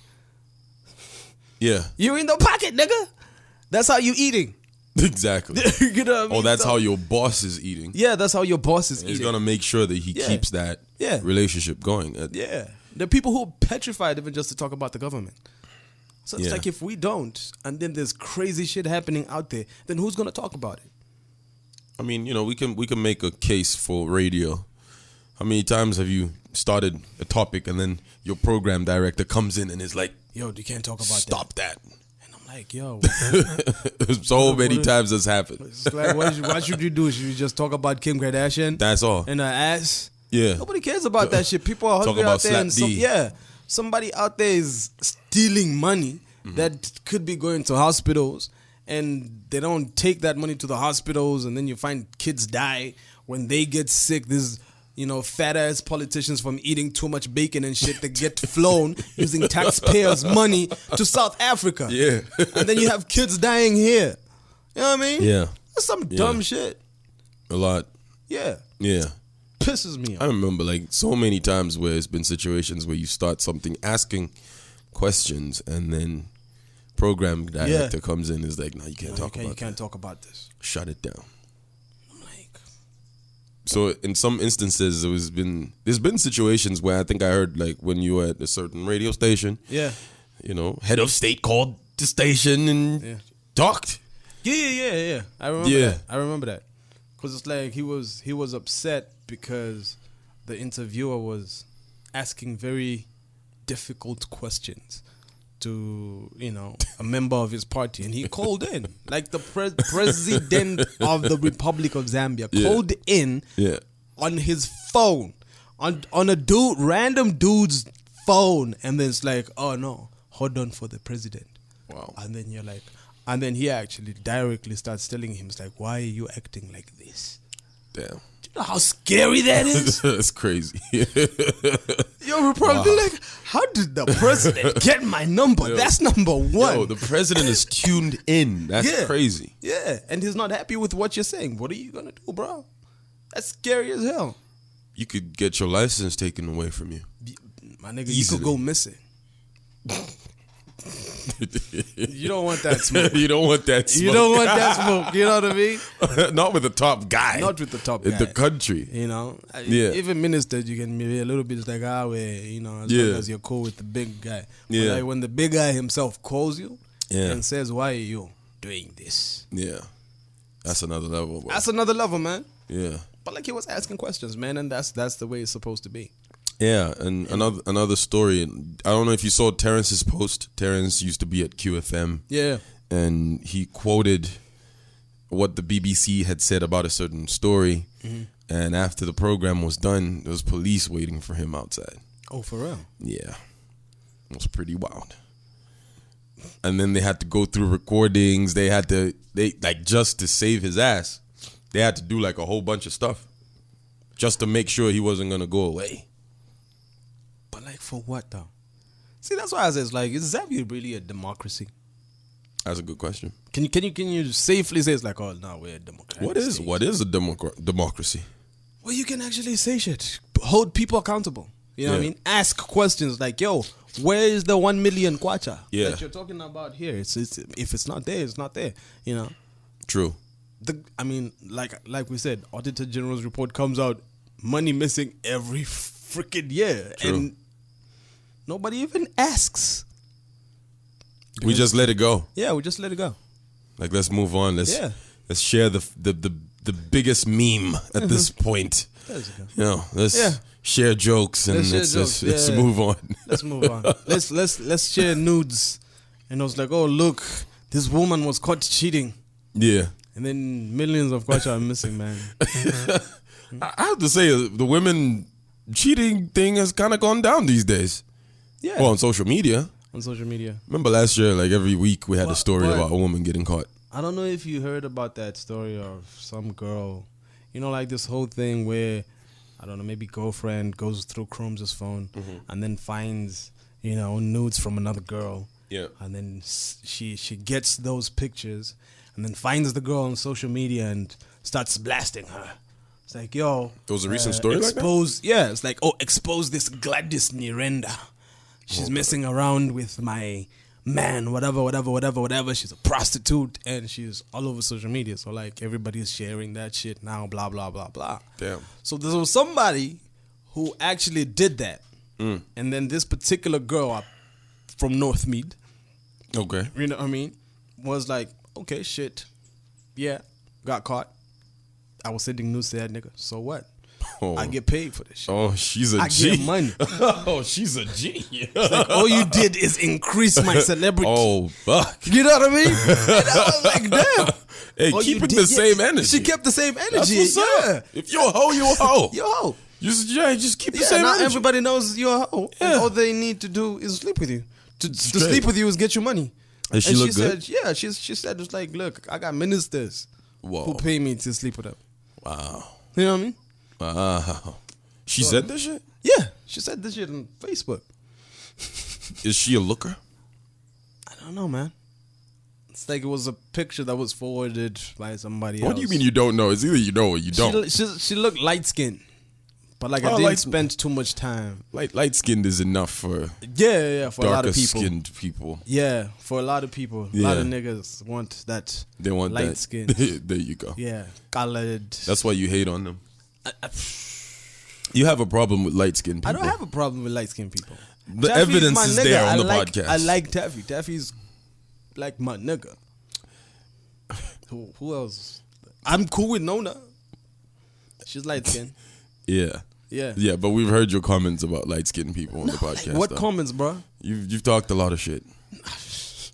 Yeah. You're in the pocket, nigga. That's how you eating. Exactly. You know what I mean? Oh, that's how your boss is eating. Yeah, that's how your boss is eating. He's going to make sure that he keeps that relationship going. Yeah. There are people who are petrified even just to talk about the government. So it's like if we don't, and then there's crazy shit happening out there, then who's going to talk about it? I mean, you know, we can make a case for radio. How many times have you started a topic and then your program director comes in and is like, yo, you can't talk about stop that. And I'm like, yo. So many times that's happened. It's like, what should you do? Should you just talk about Kim Kardashian? That's all. And her ass? Yeah. Nobody cares about that shit. People are hungry out there. And somebody out there is stealing money that could be going to hospitals, and they don't take that money to the hospitals, and then you find kids die when they get sick. There's, you know, fat ass politicians from eating too much bacon and shit that get flown using taxpayers' money to South Africa. Yeah. And then you have kids dying here. You know what I mean? Yeah. That's some dumb shit. A lot. Yeah. Yeah. Pisses me off. I remember like so many times where it's been situations where you start something asking questions and then program director comes in and is like, no, you can't talk about that. You can't talk about this. Shut it down. I'm like, so in some instances there's been situations where I think I heard like when you were at a certain radio station, you know, head of state called the station and talked. Yeah. I remember that. I remember that. Because it's like he was upset because the interviewer was asking very difficult questions to, you know, a member of his party, and he called in like the president of the Republic of Zambia called in on his phone on a random dude's phone, and then it's like, oh no, hold on for the president. Wow. And then you're like, and then he actually directly starts telling him, it's like, why are you acting like this? Damn. Do you know how scary that is? That's crazy. You'll probably be like, how did the president get my number? That's number one. Yo, the president is tuned in. That's crazy. Yeah, and he's not happy with what you're saying. What are you going to do, bro? That's scary as hell. You could get your license taken away from you. My nigga, Easily. you could go missing. You don't want that smoke. You don't want that smoke. You don't want that smoke. You know what I mean? Not with the top guy. Not with the top guy. In the country. You know? Yeah. Even ministers, you can be a little bit like, where, you know, as long as you're cool with the big guy. But like when the big guy himself calls you and says, why are you doing this? Yeah. That's another level, bro. That's another level, man. Yeah. But like he was asking questions, man, and that's the way it's supposed to be. Yeah, and another story. I don't know if you saw Terrence's post. Terrence used to be at QFM. Yeah. And he quoted what the BBC had said about a certain story. Mm-hmm. And after the program was done, there was police waiting for him outside. Oh, for real? Yeah. It was pretty wild. And then they had to go through recordings. They just to save his ass, they had to do like a whole bunch of stuff just to make sure he wasn't going to go away. But like for what though? See, that's why I said, like, is Zambia really a democracy? That's a good question. Can you safely say it's like, oh no, we're a democracy? What is a democracy? Well, you can actually say shit, hold people accountable. You know what I mean? Ask questions like, yo, where is the 1 million kwacha that you're talking about here? It's if it's not there, it's not there. You know. True. Like we said, Auditor General's report comes out, money missing every freaking year. True. And nobody even asks. We just let it go. Yeah, we just let it go. Like, let's move on. Let's share the biggest meme at this point. You know, let's share jokes and let's move on. Let's move on. Let's share nudes. And I was like, oh look, this woman was caught cheating. Yeah. And then millions of kwacha are missing, man. I have to say, the women cheating thing has kind of gone down these days. Yeah. Well, on social media. On social media. Remember last year, like every week we had a story about a woman getting caught. I don't know if you heard about that story of some girl. You know, like this whole thing where, I don't know, maybe girlfriend goes through Chrome's phone and then finds, you know, nudes from another girl. Yeah. And then she gets those pictures and then finds the girl on social media and starts blasting her. It's like, yo. There was a recent story like that? Yeah, it's like, oh, expose this Gladys Nirenda. She's messing around with my man, whatever. She's a prostitute and she's all over social media. So, like, everybody's sharing that shit now, blah, blah, blah, blah. Damn. So, there was somebody who actually did that. And then this particular girl from North Mead, okay, you know what I mean, was like, okay, shit. Yeah, got caught. I was sending news to that nigga. So what? Oh. I get paid for this shit. Oh, she's a G. I get money. Oh, she's a G. It's like, all you did is increase my celebrity. Oh, fuck. You know what I mean? And I was like, damn. Hey, keeping the same energy. She kept the same energy. That's what's up. If you're a hoe, you're a hoe. You're a hoe. Just keep the same now energy. everybody knows you're a hoe. Yeah. And all they need to do is sleep with you. To sleep with you is get you money. And she look good? Said, yeah, she said, it's like, look, I got ministers who pay me to sleep with them. Wow. You know what I mean? Wow. She said this shit? Yeah. She said this shit on Facebook. Is she a looker? I don't know, man. It's like it was a picture that was forwarded by somebody else. What do you mean you don't know? It's either you know or you don't. She looked light-skinned. But like I didn't spend too much time. Light-skinned is enough for for a lot of people. Darker-skinned people. Yeah, for a lot of people. A lot of niggas want that. They want light that. skin. There you go. Yeah, colored. That's why you hate on them. You have a problem with light-skinned people. I don't have a problem with light-skinned people. The evidence is there on the podcast. I like Taffy. Taffy's like my nigga. Who else? I'm cool with Nona. She's light-skinned. Yeah. Yeah, but we've heard your comments about light-skinned people on the podcast. Like, what comments, bro? You've talked a lot of shit. It's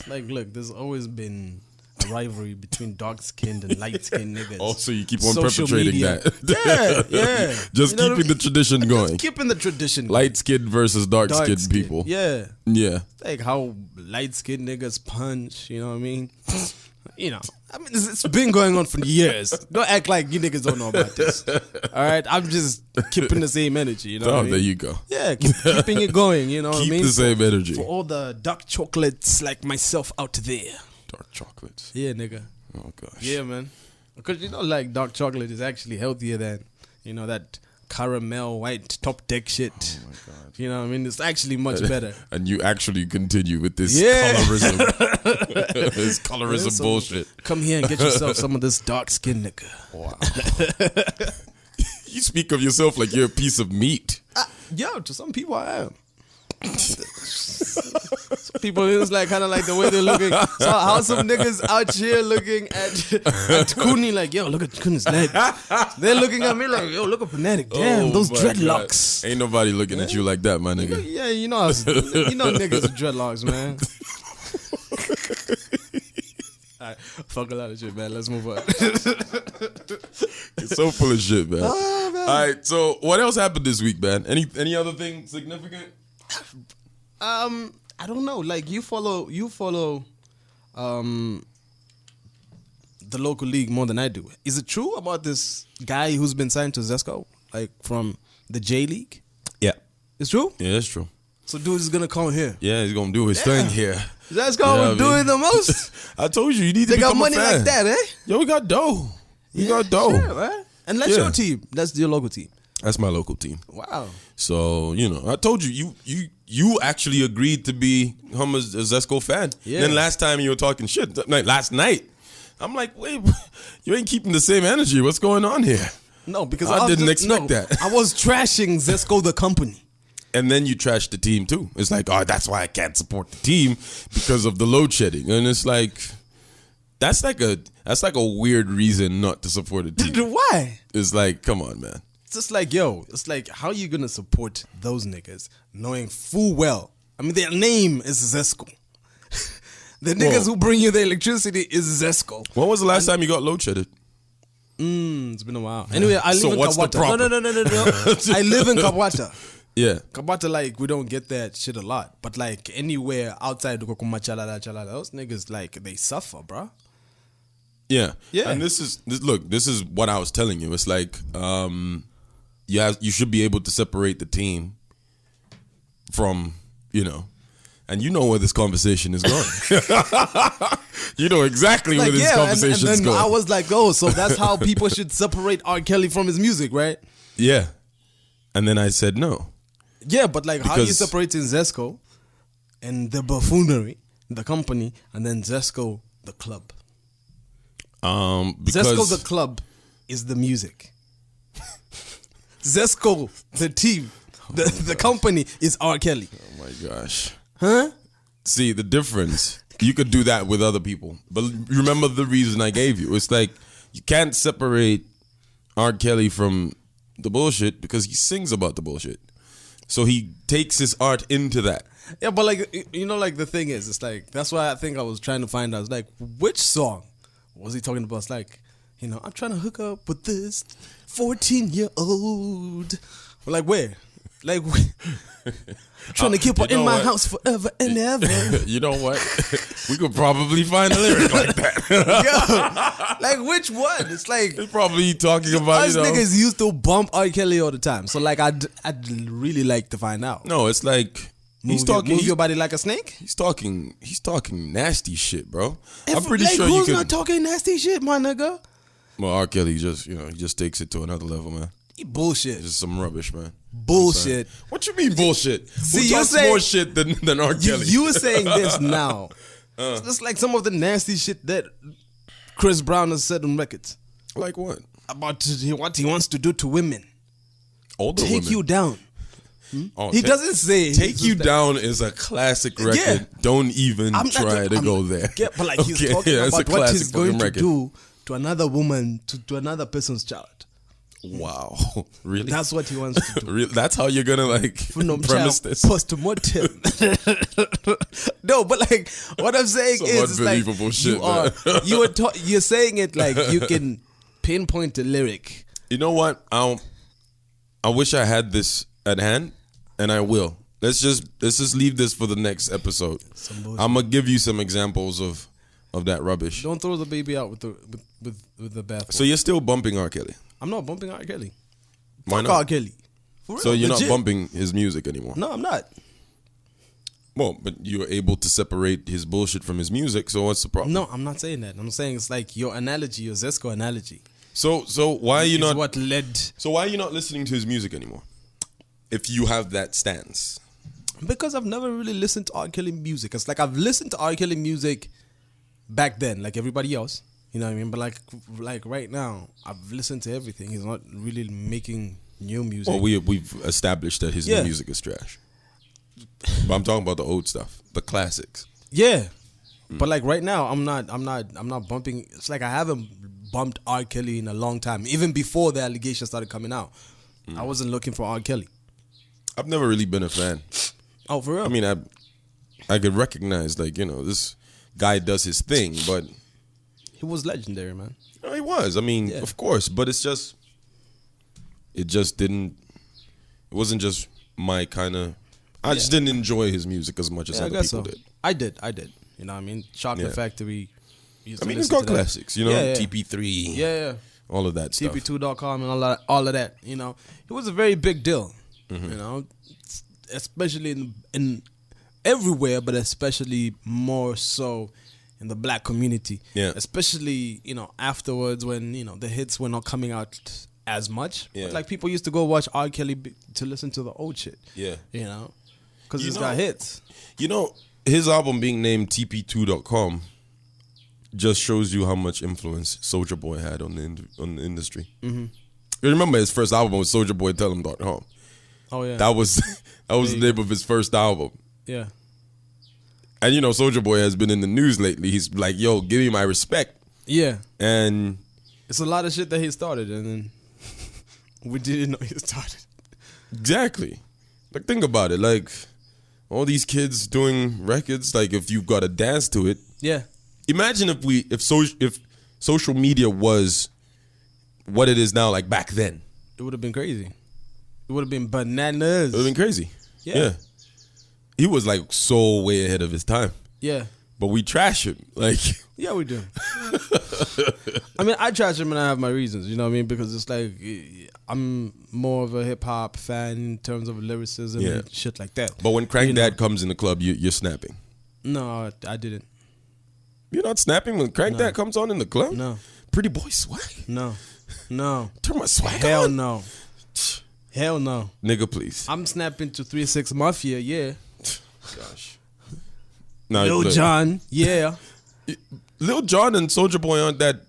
like, look, there's always been a rivalry between dark-skinned and light-skinned niggas. Also, you keep on Social perpetrating media. that. Yeah. Just keeping the tradition going. Just keeping the tradition going. Light-skinned versus dark-skinned people. Yeah. Yeah. Like how light-skinned niggas punch, you know what I mean? you know, I mean, it's been going on for years. Don't act like you niggas don't know about this. All right, I'm just keeping the same energy. You know, what I mean? There you go. Yeah, keeping it going. You know, what I mean? Keep the same energy for all the dark chocolates like myself out there. Dark chocolates. Yeah, nigga. Oh gosh. Yeah, man. Because you know, like dark chocolate is actually healthier than that caramel white top deck shit. Oh my god. You know what I mean? It's actually much better. And you actually continue with this colorism. This colorism bullshit. Come here and get yourself some of this dark skin, nigga. Wow. You speak of yourself like you're a piece of meat. Yo, to some people I am. Some people it's like kind of like the way they're looking. So how some niggas out here looking at Cooney like, yo, look at Cooney's leg. They're looking at me like, yo, look at Fanatic. Damn, those dreadlocks. God. Ain't nobody looking at you like that, my nigga. Yeah, you know niggas with dreadlocks, man. Alright, fuck a lot of shit, man. Let's move on. You're so full of shit, man. Oh, man. All right, so what else happened this week, man? Any other thing significant? I don't know. Like you follow the local league more than I do. Is it true about this guy who's been signed to Zesco, like from the J League? Yeah. It's true? Yeah, it's true. So dude is gonna come here. Yeah, he's gonna do his thing here. Zesco doing the most. I told you need to they become got money a fan. like that, eh? Yo, we got dough. We got dough. Sure, right? And that's your team. That's your local team. That's my local team. Wow. So, I told you, you actually agreed to become a Zesco fan. Yeah. Then last time you were talking shit, like last night, I'm like, wait, you ain't keeping the same energy. What's going on here? No, because I didn't expect that. I was trashing Zesco the company. And then you trashed the team too. It's like, oh, that's why I can't support the team because of the load shedding. And it's like, that's like a weird reason not to support a team. Why? It's like, come on, man. It's like, yo, it's like, how you gonna support those niggas knowing full well? I mean, their name is Zesco. The niggas who bring you the electricity is Zesco. When was the last time you got load shedded? It's been a while. Anyway, I live So in what's the Kabata. problem? No. I live in Kabata. Yeah. Kabata, like, we don't get that shit a lot. But, like, anywhere outside Kokuma, Chalala, those niggas, like, they suffer, bro. Yeah. Yeah. And this is what I was telling you. It's like, you should be able to separate the team from, and you know where this conversation is going. You know exactly where this conversation is going. I was like, oh, so that's how people should separate R. Kelly from his music, right? Yeah. And then I said no. Yeah, but like, how are you separating Zesco and the buffoonery, the company, and then Zesco, the club? Because Zesco, the club, is the music. Zesco, the team, the company is R. Kelly. Oh my gosh. Huh? See, the difference, you could do that with other people. But remember the reason I gave you. It's like, you can't separate R. Kelly from the bullshit because he sings about the bullshit. So he takes his art into that. Yeah, but like, like the thing is, it's like, that's why I think I was trying to find out. It's like, which song was he talking about? It's like, I'm trying to hook up with this 14-year-old. Like, where? Like, trying to keep her in my house forever and ever. You know what? We could probably find a lyric like that. Yo, like, which one? It's like, it's probably talking about, us niggas used to bump R. Kelly all the time. So, like, I'd really like to find out. No, it's like, move your body like a snake? He's talking nasty shit, bro. I'm pretty like, sure who's not talking nasty shit, my nigga? Well, R. Kelly just, he just takes it to another level, man. Bullshit. It's just some rubbish, man. Bullshit. What you mean bullshit? See, who talks more shit than R. Kelly? You saying this now. It's like some of the nasty shit that Chris Brown has said on records. Like what? About what he wants to do to women. Older Take women. you down. Oh, he doesn't say Take You Down is a classic record. Yeah. Don't even try to go there. Yeah, but like he's talking about what he's going to do to another woman, to another person's child. Wow. Really? That's what he wants to do. That's how you're gonna premise this? Post-mortem. No, but like what I'm saying Some is unbelievable like shit, you're saying it like you can pinpoint a lyric. You know what? I wish I had this at hand, and I will. Let's just leave this for the next episode. I'm gonna give you some examples of of that rubbish. Don't throw the baby out with the bathwater. So you're still bumping R. Kelly? I'm not bumping R. Kelly. Why Fuck not? R. Kelly. For real, So you're legit. not bumping his music anymore? No, I'm not. Well, but you're able to separate his bullshit from his music, so what's the problem? No, I'm not saying that. I'm saying it's like your analogy, your Zesco analogy. So why are you Is not what led? So why are you not listening to his music anymore? If you have that stance. Because I've never really listened to R. Kelly music. It's like I've listened to R. Kelly music back then, like everybody else. You know what I mean? But like right now, I've listened to everything. He's not really making new music. Well, we've established that his new music is trash. But I'm talking about the old stuff, the classics. Yeah. But like right now, I'm not bumping. It's like I haven't bumped R. Kelly in a long time. Even before the allegations started coming out, I wasn't looking for R. Kelly. I've never really been a fan. Oh, for real? I mean, I could recognize, like, you know, this guy does his thing, but he was legendary, man. no, he was. I mean, of course, but it wasn't just my kind of. I just didn't enjoy his music as much as other people did. I did. You know what I mean? Chocolate Factory. I mean, it's got classics, you know, TP3. Yeah. All of that stuff. TP2.com and all of that. You know, it was a very big deal. You know, especially in everywhere, but especially more so in the black community. Yeah. Especially, you know, afterwards when, you know, the hits were not coming out as much. Yeah. But like people used to go watch R. Kelly to listen to the old shit. Yeah. You know, because he's got hits. You know, his album being named TP2.com just shows you how much influence Soulja Boy had on the industry. You remember his first album was Soulja Boy Tell Him.com. Oh yeah. That was the name of his first album. Yeah. And you know, Soulja Boy has been in the news lately. He's like, yo, give me my respect. Yeah. And it's a lot of shit that he started and then we didn't know he started. Exactly. Like, think about it. Like, all these kids doing records, like, if you've got to dance to it. Yeah. Imagine if social media was what it is now, like back then. It would have been crazy. It would have been bananas. It would have been crazy. Yeah. He was like so way ahead of his time. Yeah. But we trash him. Like, yeah, we do. I mean, I trash him and I have my reasons, you know what I mean? Because it's like, I'm more of a hip hop fan in terms of lyricism and shit like that. But when Crank Dad comes in the club, you're snapping. No, I didn't. You're not snapping when Crank Dad comes on in the club? No. Pretty boy swag? No. Turn my swag Hell on? no. Hell no. Nigga, please. I'm snapping to 3-6 Mafia, yeah. Gosh. Now, Lil Jon, yeah. Lil Jon and Soulja Boy aren't that.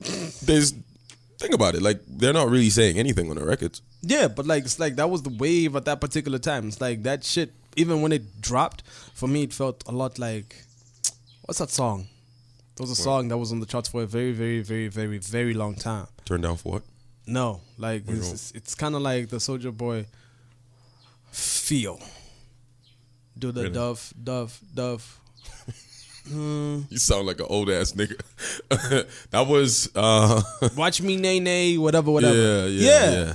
Think about it. Like, they're not really saying anything on the records. Yeah, but like, it's like that was the wave at that particular time. It's like that shit, even when it dropped, for me, it felt a lot like. What's that song? There was a song that was on the charts for a very, very, very, very, very long time. Turned down for what? No, like it's kind of like the Soulja Boy feel. Do the Really? dove. You sound like an old ass nigga. That was Watch me nay, whatever. Yeah.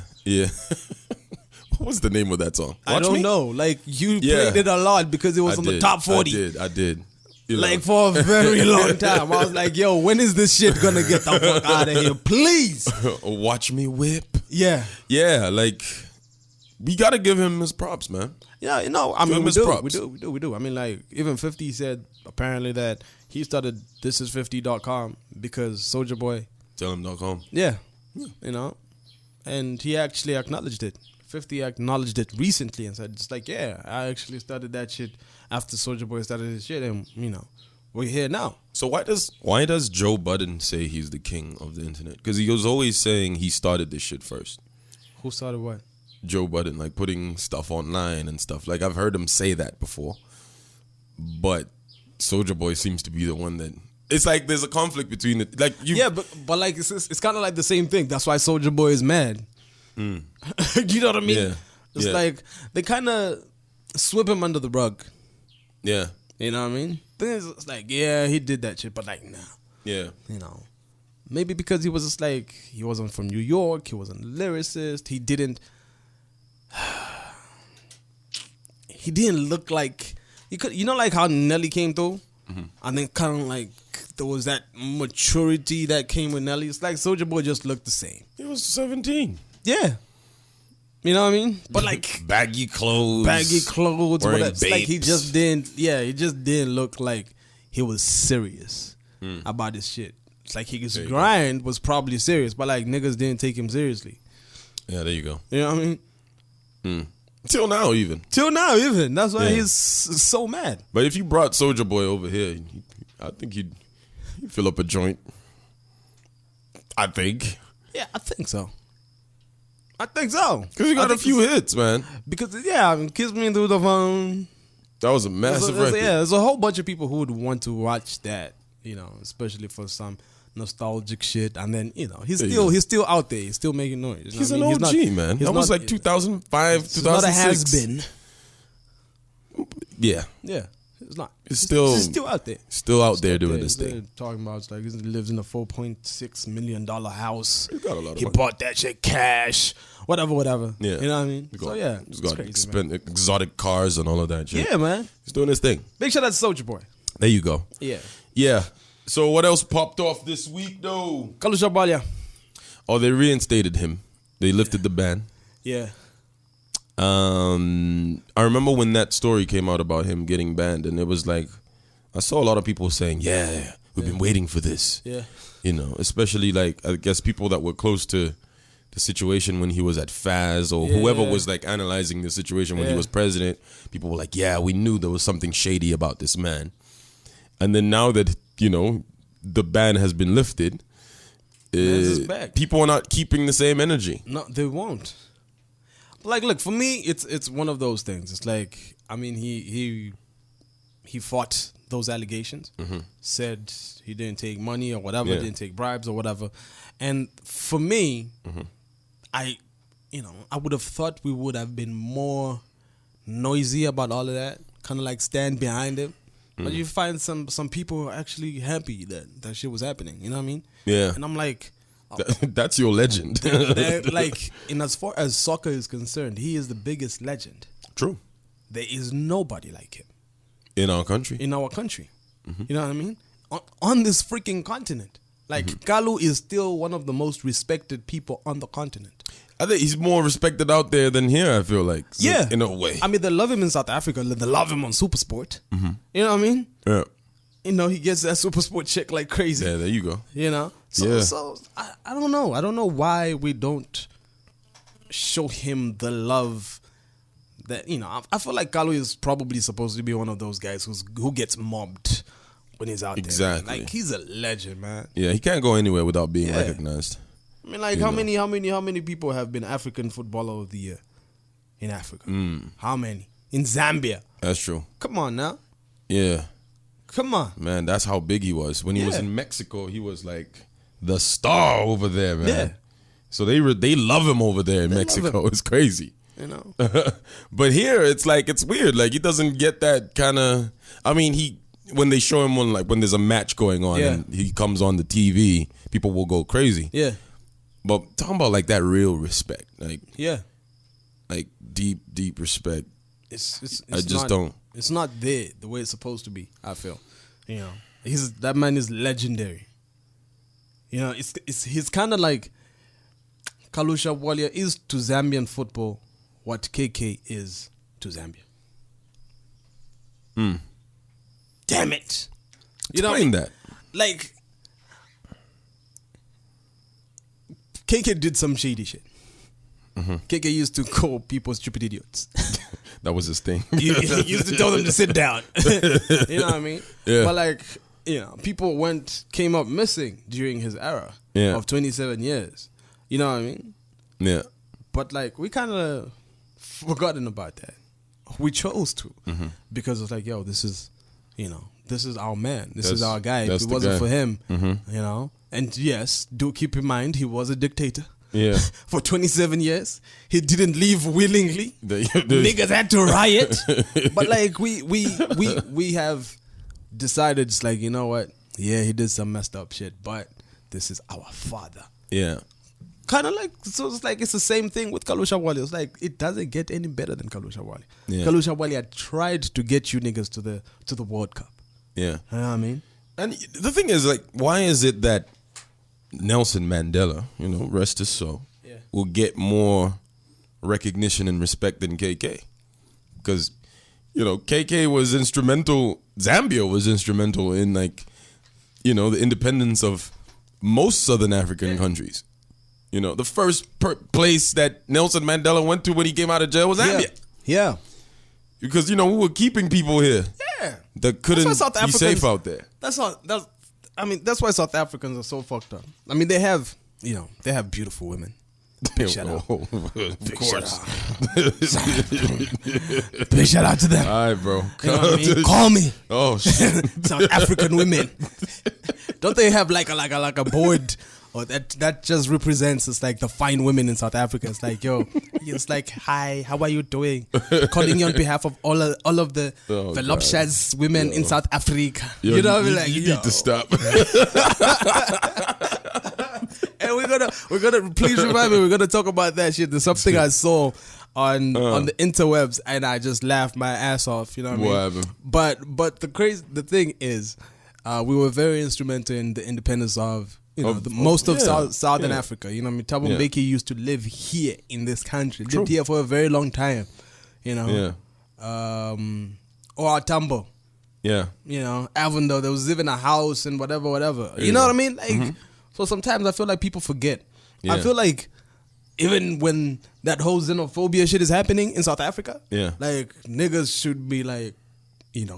What was the name of that song? I don't know. Like you played it a lot because it was on the top 40. I did. Like for a very long time. I was like, yo, when is this shit gonna get the fuck out of here? Please. Watch me whip. Yeah. Yeah, like we gotta give him his props, man. Yeah, you know, I mean, we his do. props. We do. I mean, like, even 50 said apparently that he started thisis50.com because Soulja Boy. Tell him.com. Yeah. You know, and he actually acknowledged it. 50 acknowledged it recently and said, it's like, yeah, I actually started that shit after Soulja Boy started his shit, and, you know, we're here now. So why does Joe Budden say he's the king of the internet? Because he was always saying he started this shit first. Who started what? Joe Budden, like putting stuff online and stuff. Like, I've heard him say that before. But Soulja Boy seems to be the one that... It's like there's a conflict between it. Like you... Yeah, but like, it's kind of like the same thing. That's why Soulja Boy is mad. You know what I mean? Yeah. It's like, they kind of sweep him under the rug. Yeah. You know what I mean? It's like, yeah, he did that shit, but like, nah. Yeah. You know, maybe because he was just like, he wasn't from New York, he wasn't a lyricist, he didn't look like, he could, you know, like how Nelly came through and then kind of like there was that maturity that came with Nelly. It's like Soulja Boy just looked the same. He was 17. Yeah. You know what I mean? But like baggy clothes. Whatever. Like he just didn't look like he was serious about this shit. It's like his grind was probably serious, but like niggas didn't take him seriously. Yeah, there you go. You know what I mean? Till now, even. That's why he's so mad. But if you brought Soulja Boy over here, I think he'd fill up a joint. I think. Yeah, I think so. Because he got a few hits, man. Because, Kiss Me Through the Phone. That was a massive record. There's a whole bunch of people who would want to watch that, especially for some nostalgic shit. And then, he's still out there. He's still making noise. He's an OG, man. That was like 2005, 2006. Not a has-been. Yeah. Yeah. It's not. It's still out there. Still out there doing this thing. Talking about it's like he lives in a $4.6 million house. He got a lot of money. He bought that shit cash. Whatever. Yeah. You know what I mean? He's got exotic cars and all of that shit. Yeah, man. He's doing his thing. Big shout out to Soulja Boy. There you go. Yeah. So what else popped off this week though? Kalusha Balya. Oh, they reinstated him. They lifted the ban. Yeah. I remember when that story came out about him getting banned, and it was like, I saw a lot of people saying, we've been waiting for this. Yeah. Especially like, I guess people that were close to the situation when he was at Faz or whoever was like analyzing the situation when he was president. People were like, we knew there was something shady about this man. And then now that, the ban has been lifted, people are not keeping the same energy. No, they won't. Like, look, for me, it's one of those things. It's like, I mean, he fought those allegations, said he didn't take money or whatever, didn't take bribes or whatever. And for me, I would have thought we would have been more noisy about all of that, kind of like stand behind him. But you find some people who are actually happy that shit was happening. You know what I mean? Yeah. And I'm like, that's your legend. Like, in as far as soccer is concerned, he is the biggest legend. True. There is nobody like him. In our country. You know what I mean? On this freaking continent. Like, Kalu is still one of the most respected people on the continent. I think he's more respected out there than here, I feel like. So, in a way. I mean, they love him in South Africa. They love him on Supersport. You know what I mean? Yeah. He gets that Supersport check like crazy. Yeah, there you go. So I don't know. I don't know why we don't show him the love that, I feel like Kalu is probably supposed to be one of those guys who gets mobbed when he's out there. Exactly. Like, he's a legend, man. Yeah, he can't go anywhere without being recognized. I mean, like, how many people have been African Footballer of the Year in Africa? How many? In Zambia. That's true. Come on now. Yeah. Come on. Man, that's how big he was. When he was in Mexico, he was like the star over there, man. Yeah. So they love him over there in Mexico. It's crazy. But here, it's like, it's weird. Like, he doesn't get that kind of, I mean, when they show him when there's a match going on and he comes on the TV, people will go crazy. Yeah. But talking about like that real respect, like like deep respect. I just don't. It's not there the way it's supposed to be. I feel, that man is legendary. He's kind of like Kalusha Balya is to Zambian football what KK is to Zambia. Damn it! Explain that. Like, KK did some shady shit. KK used to call people stupid idiots. That was his thing. he used to tell them to sit down. You know what I mean? Yeah. But like, people came up missing during his era of 27 years. You know what I mean? Yeah. But like, we kind of forgotten about that. We chose to because it's like, this is our man. This is our guy. If it wasn't for him, And yes, do keep in mind he was a dictator. Yeah. For 27 years. He didn't leave willingly. Niggas had to riot. But like we have decided, it's like, you know what? Yeah, he did some messed up shit, but this is our father. Yeah. Kind of like, so it's like, it's the same thing with Kalusha Balya. It's like, it doesn't get any better than Kalusha Balya. Yeah. Kalusha Balya tried to get you niggas to the World Cup. Yeah. You know what I mean? And the thing is, like, why is it that Nelson Mandela, rest his soul, will get more recognition and respect than KK? Because, KK was instrumental, Zambia was instrumental in, like, the independence of most Southern African countries. The first place that Nelson Mandela went to when he came out of jail was Zambia. Yeah. Because, we were keeping people here. Yeah. That couldn't be safe out there. That's why South Africans are so fucked up. I mean, they have beautiful women. Big shout out. Of course. Big shout out to them. All right, bro. You know what I mean? Call me. Oh, shit. South African women. Don't they have like a board? Or that just represents, it's like the fine women in South Africa. It's like, yo, it's like, hi, how are you doing? Calling you on behalf of all of the voluptuous women in South Africa. Yo, you know what I mean? You need to stop. And we're gonna please remind me, we're gonna talk about that shit. There's something I saw on the interwebs and I just laughed my ass off. You know what I mean? Happened? But the thing is, we were very instrumental in the independence of most of Southern Africa. You know what I mean? Thabo Mbeki used to live here in this country. True. Lived here for a very long time. Or Tambo. Yeah. Even though there was even a house and whatever. You know what I mean? Like, so sometimes I feel like people forget. Yeah. I feel like even when that whole xenophobia shit is happening in South Africa, like niggas should be like,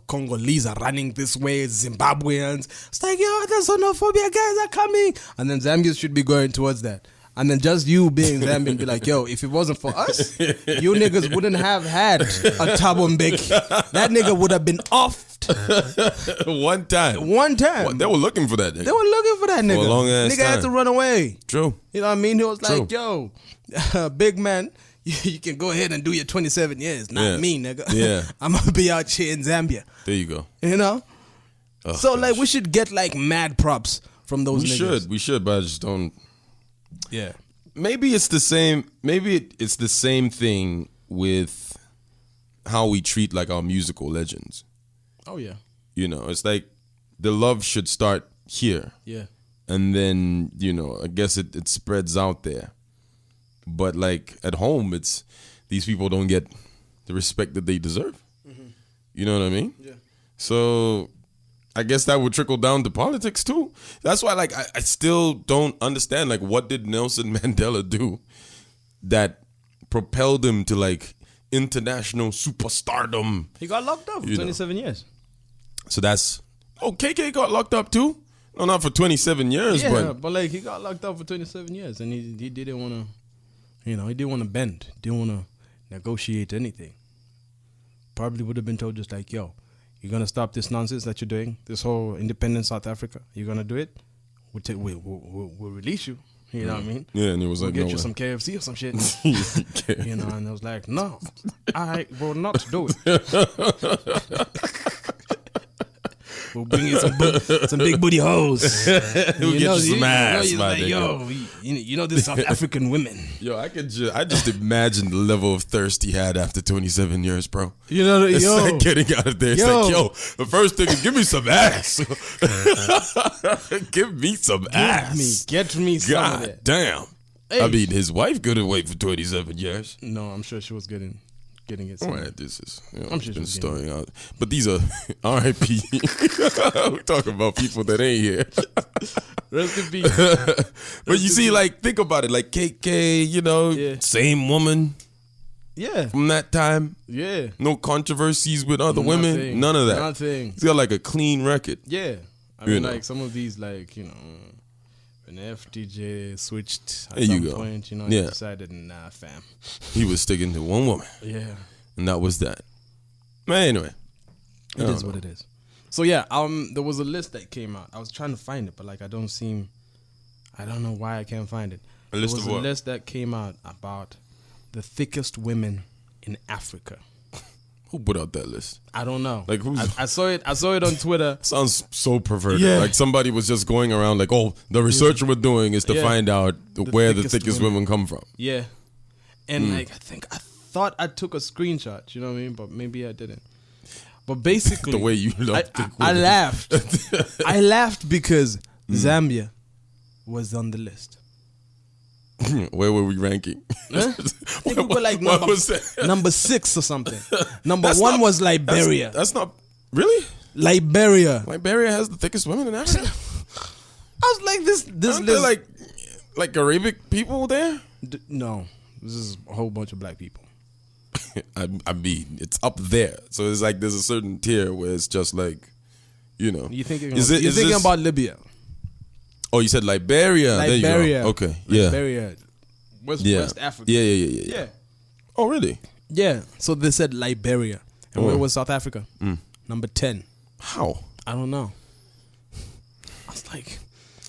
Congolese are running this way, Zimbabweans. It's like, yo, the xenophobia guys are coming. And then Zambians should be going towards that. And then just you being Zambian be like, yo, if it wasn't for us, you niggas wouldn't have had a Thabo Mbeki. That nigga would have been offed. One time. Well, they were looking for that nigga. They were looking for that nigga. For a long ass nigga had time. to run away. True. You know what I mean? He was like, yo, big man, you can go ahead and do your 27 years. Not me, nigga. Yeah. I'm going to be out here in Zambia. There you go. Oh, so, gosh. Like, we should get, like, mad props from those niggas. We should, but I just don't. Yeah. Maybe it's the same. Maybe it's the same thing with how we treat, like, our musical legends. Oh, yeah. It's like the love should start here. Yeah. And then, I guess it spreads out there. But like at home, it's these people don't get the respect that they deserve. Mm-hmm. You know what I mean? Yeah. So I guess that would trickle down to politics too. That's why, like, I still don't understand, like, what did Nelson Mandela do that propelled him to, like, international superstardom? He got locked up for 27 years. So that's... Oh, KK got locked up too? No, not for 27 years, but like, he got locked up for 27 years and he didn't want to... he didn't want to bend. Didn't want to negotiate anything. Probably would have been told just like, yo, you're going to stop this nonsense that you're doing, this whole independent South Africa. You're going to do it? We'll release you. You know what I mean? Yeah, and it was we'll like, get you some KFC or some shit. And it was like, no, I will not do it. We'll bring you some big booty hoes. We'll get you some ass, my like, yo, this South African women. Yo, I just imagine the level of thirst he had after 27 years, bro. It's like getting out of there. It's like, yo, the first thing is give me some ass. Give me some ass. Get me some God of that. Damn. Hey. I mean, his wife couldn't wait for 27 years. No, I'm sure she was getting it. All right, this is I'm sure been storing out. But these are R.I.P. We're talking about people that ain't here. Rest in peace. But you see, like, think about it. Like KK, same woman. Yeah. From that time. Yeah. No controversies with other women. None of that. Nothing. He's got like a clean record. Yeah. I mean, like some of these, like, when FDJ switched at some point, he decided, nah, fam. He was sticking to one woman. Yeah. And that was that. Anyway. It is what it is. So, yeah, there was a list that came out. I was trying to find it, but, like, I don't know why I can't find it. A list of what? There was a list that came out about the thickest women in Africa. Who put out that list? I don't know. Like, who's? I saw it on Twitter. Sounds so perverted. Yeah. Like somebody was just going around like, oh, the research we're doing is to find out where the thickest women come from. Yeah. And like, I thought I took a screenshot, you know what I mean? But maybe I didn't. But basically, The way you love thick I women. laughed. I laughed because Zambia was on the list. Where were we ranking? Huh? I think we were like what was that? number 6 or something. Number That's 1 not- was Liberia. That's not really. Liberia. Liberia has the thickest women in Africa. I was like, this Aren't there list. like Arabic people there? No, this is a whole bunch of black people. I mean, it's up there. So it's like there's a certain tier where it's just like, you know. You're thinking this- about Libya. Oh, you said Liberia. There Liberia. you go. Okay. Yeah. Liberia. West Africa. Yeah. Oh, really? Yeah. So they said Liberia. And where was South Africa? Number 10. How? I don't know. I was like,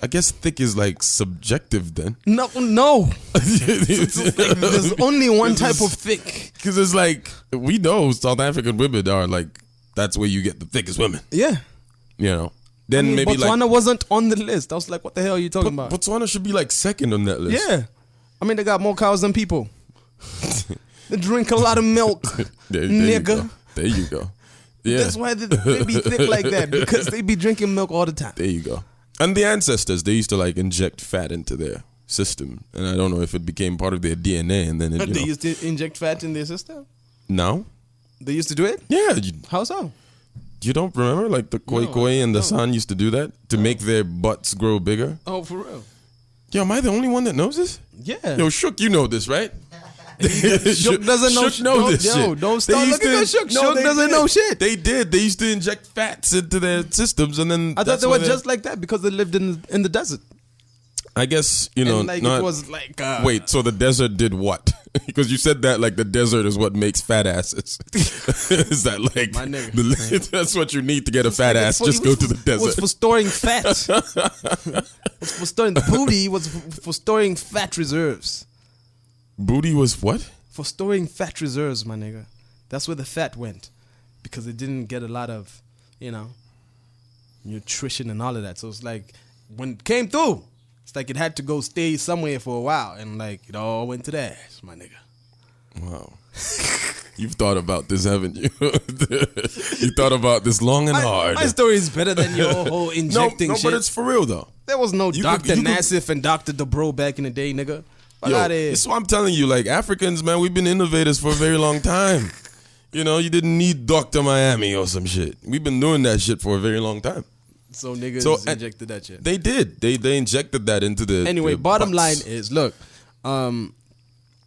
I guess thick is like subjective then. no. There's only one type of thick. Because it's like, we know South African women are like, that's where you get the thickest women. Yeah. You know? Then maybe Botswana wasn't on the list. I was like, what the hell are you talking about? Botswana should be like second on that list. Yeah. I mean, they got more cows than people. They drink a lot of milk, nigga. There you go. Yeah. That's why they be thick like that, because they be drinking milk all the time. There you go. And the ancestors, they used to like inject fat into their system. And I don't know if it became part of their DNA and then it, They used to inject fat in their system? No? They used to do it? Yeah. How so? You don't remember? Like the Koi Koi and the San used to do that to make their butts grow bigger? Oh, for real? Yo, am I the only one that knows this? Yeah. Yo, Shook, you know this, right? Shook doesn't know Shook know this shit. Don't start They used looking to- at Shook. no, Shook they doesn't did. know shit. They did. They used to inject fats into their systems, and then I thought they were just like that because they lived in the desert. I guess you know. And like not, it was like wait, so the desert did what? Because you said that like the desert is what makes fat asses. Is that like My nigga. that's what you need to get a fat ass? Just go to the It was desert. for storing fat. It was for storing the booty. Was for storing fat reserves. Booty was what? For storing fat reserves, my nigga. That's where the fat went, because it didn't get a lot of, nutrition and all of that. So it's like when it came through, it's like it had to go stay somewhere for a while, and like it all went to the ass, my nigga. Wow. You've thought about this, haven't you? You thought about this long and hard. My story is better than your whole injecting no, shit. but it's for real though. There was no You Dr. could- Nassif and Dr. DeBro back in the day, nigga. Fuck Yo, outta here. this is what I'm telling you. Like Africans, man, we've been innovators for a very long time. You know, you didn't need Dr. Miami or some shit. We've been doing that shit for a very long time. So niggas So, injected that shit. They did. They injected that into the. Anyway, the bottom butts. line is, look,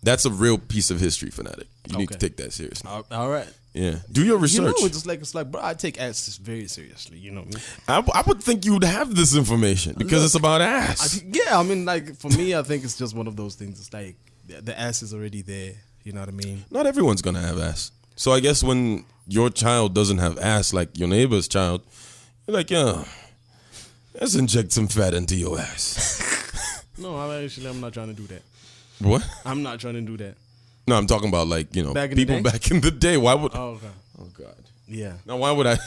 That's a real piece of history, fanatic. You need to Okay. take that seriously. all right. Yeah, do your research. it's like, bro, I take ass very seriously. You know what I mean? I would think you'd have this information because Look, it's about ass. I mean, like for me, I think it's just one of those things. It's like the ass is already there. You know what I mean? Not everyone's gonna have ass. So I guess when your child doesn't have ass like your neighbor's child, you're like, yeah, let's inject some fat into your ass. No, I'm not trying to do that. What? I'm not trying to do that. No, I'm talking about like, Back in the people day? back in the day. Why would? Oh, okay. Oh God. Yeah. Now why would I?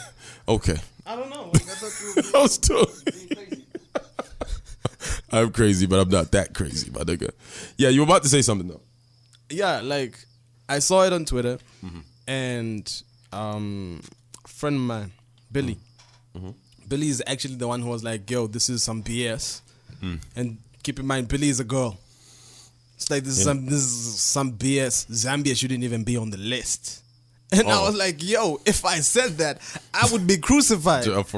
Okay. I don't know. Like, I thought you I was too. being crazy. I'm crazy, but I'm not that crazy, my nigga. Yeah, you were about to say something though. Yeah, like I saw it on Twitter, Mm-hmm. and a friend of mine, Billy. Mm-hmm. Billy is actually the one who was like, "Yo, this is some BS," Mm. and keep in mind, Billy is a girl. It's like this is some BS. Zambia shouldn't even be on the list. And I Oh. was like, "Yo, if I said that, I would be crucified." Of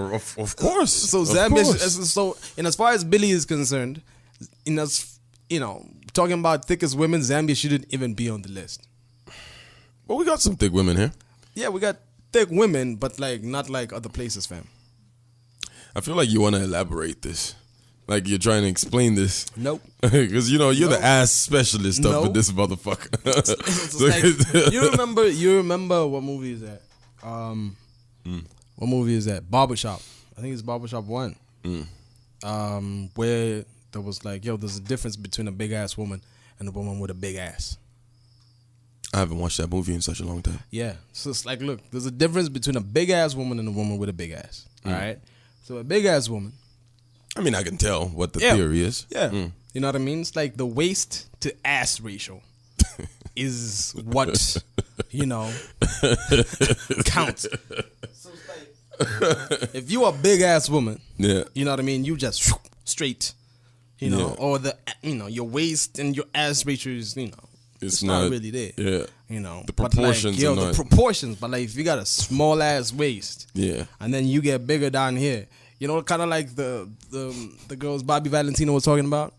course. So Of Zambia, course. and as far as Billy is concerned, talking about thickest women, Zambia shouldn't even be on the list. Well, we got some thick women here. Yeah, we got thick women, but like not like other places, fam. I feel like you want to elaborate this. Like you're trying to explain this. Nope. Because you're Nope. the ass specialist up Nope. with this motherfucker. It's like, you remember what movie is that? What movie is that? Barbershop. I think it's Barbershop 1. Where there was like, yo, there's a difference between a big ass woman and a woman with a big ass. I haven't watched that movie in such a long time. Yeah. So it's like, look, there's a difference between a big ass woman and a woman with a big ass. All right. So a big ass woman. I mean, I can tell what the Yeah. theory is. Yeah. You know what I mean? It's like the waist to ass ratio is what, counts. So If you a big ass woman, Yeah. you know what I mean. You just straight, you know, or your waist and your ass ratio is, it's not really there. Yeah. You know, The proportions but like, are not. the proportions. But like, if you got a small ass waist, Yeah. and then you get bigger down here, kind of like the girls Bobby Valentino was talking about.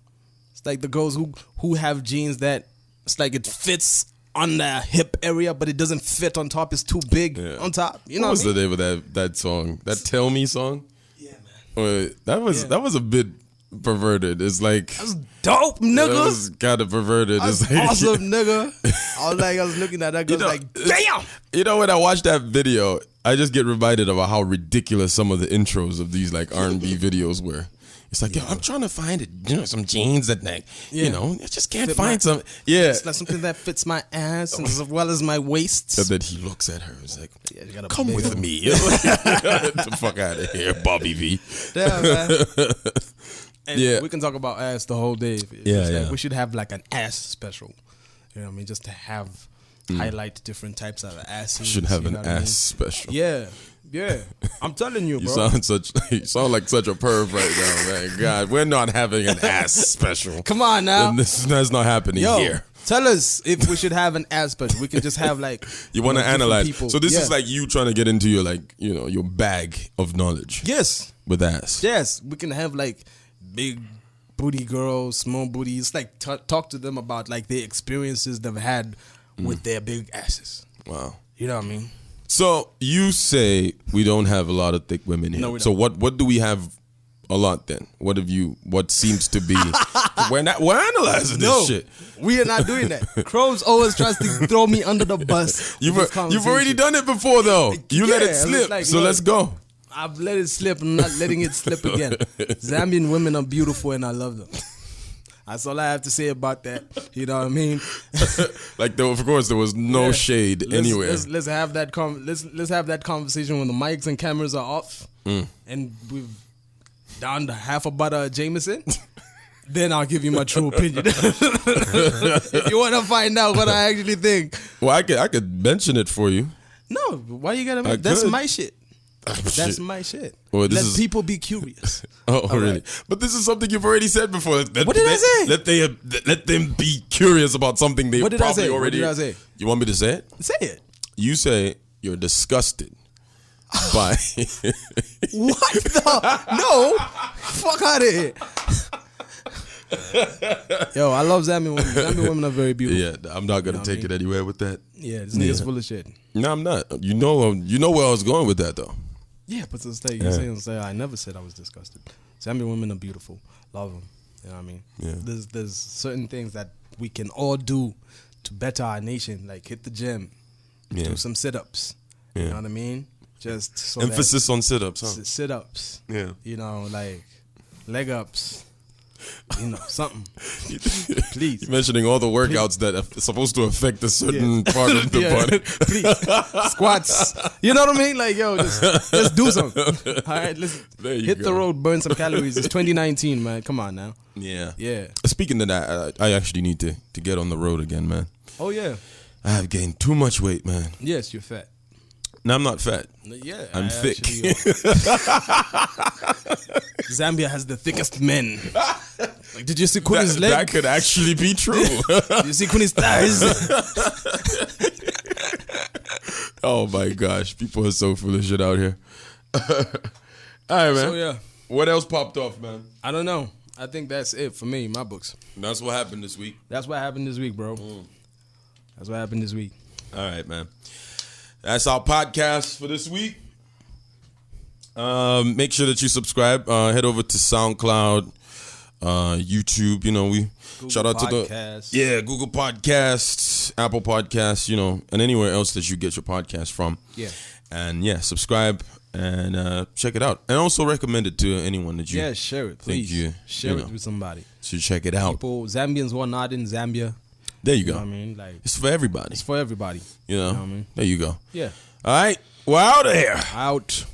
It's like the girls who have jeans that it's like it fits on the hip area, but it doesn't fit on top. It's too big on top. You know what was I mean? the name of that song? That "Tell Me" song? Yeah, man. That was a bit perverted. It's like that's dope, nigga. That was kind of perverted. That's it's like, awesome, nigga. I was looking at that girl, like, damn. You know, when I watch that video, I just get reminded about how ridiculous some of the intros of these like R&B videos were. It's like, yo, I'm trying to find some jeans that like, I just can't find some. Yeah, it's like something that fits my ass as well as my waist. And then he looks at her. He's like, you come with me. Get the fuck out of here, Bobby V. Damn, man. And we can talk about ass the whole day. We should have like an ass special. You know what I mean? Just to have highlight different types of asses. Should have an ass special. Yeah. I'm telling you, bro. You sound like such a perv right now, man. God, we're not having an ass special. Come on now. That's not happening here. Tell us if we should have an ass special. We can just have like you want to analyze people. So this is like you trying to get into your like your bag of knowledge. Yes. With ass. Yes, we can have like big booty girls, small booties. Like talk to them about like their experiences they've had with their big asses. Wow. You know what I mean? So you say we don't have a lot of thick women here. No, we don't. So what do we have a lot then? What seems to be we're analyzing this shit. We are not doing that. Crows always tries to throw me under the bus. You've already done it before though. You let it slip. Like, so let's go. I've let it slip. I'm not letting it slip again. Zambian women are beautiful and I love them. That's all I have to say about that. You know what I mean? Of course, there was no shade anywhere. Let's have that let's have that conversation when the mics and cameras are off, and we've downed half a butter of Jameson. Then I'll give you my true opinion. If you want to find out what I actually think, well, I could mention it for you. No, why you gotta? That's my shit. That's my shit. Well, let people be curious. Really? Right. But this is something you've already said before. What did I say? Let them be curious about something they probably already. What did I say? You want me to say it? Say it. You say you're disgusted by. What the? No. Fuck out of here. Yo, I love Zambian women. Zambian women are very beautiful. Yeah, I'm not gonna take it anywhere with that. Yeah, this nigga's full of shit. No, I'm not. You know where I was going with that though. Yeah, but it's like you're saying, I never said I was disgusted. Zambian women are beautiful. Love them. You know what I mean? Yeah. There's certain things that we can all do to better our nation, like hit the gym, do some sit-ups. Yeah. You know what I mean? Just so emphasis on sit-ups, huh? Sit-ups. Yeah. You know, like leg ups. Something. Please. You're mentioning all the workouts that are supposed to affect a certain part of the body. Please. Squats. You know what I mean? Like, yo, just do something. All right, let's hit the road, burn some calories. It's 2019, man. Come on now. Yeah. Yeah. Speaking of that, I actually need to get on the road again, man. Oh, yeah. I have gained too much weight, man. Yes, you're fat. No, I'm not fat. Yeah. I'm thick. Zambia has the thickest men. Like, did you see Kuni's leg? That could actually be true. Did you see Kuni's thighs? Oh my gosh. People are so full of shit out here. All right, man. So, yeah. What else popped off, man? I don't know. I think that's it for me, my books. That's what happened this week. That's what happened this week, bro. That's what happened this week. All right, man. That's our podcast for this week. Make sure that you subscribe. Head over to SoundCloud, YouTube. Google shout out Podcasts. to the Google Podcasts, Apple Podcasts, and anywhere else that you get your podcast from. Yeah. And subscribe and check it out. And also recommend it to anyone that you share it, please. Share it with somebody. So check it out. People, Zambians who are not in Zambia. There you go. Know what I mean? Like, it's for everybody. It's for everybody. You know what I mean? There you go. Yeah. All right. We're out of here. Out.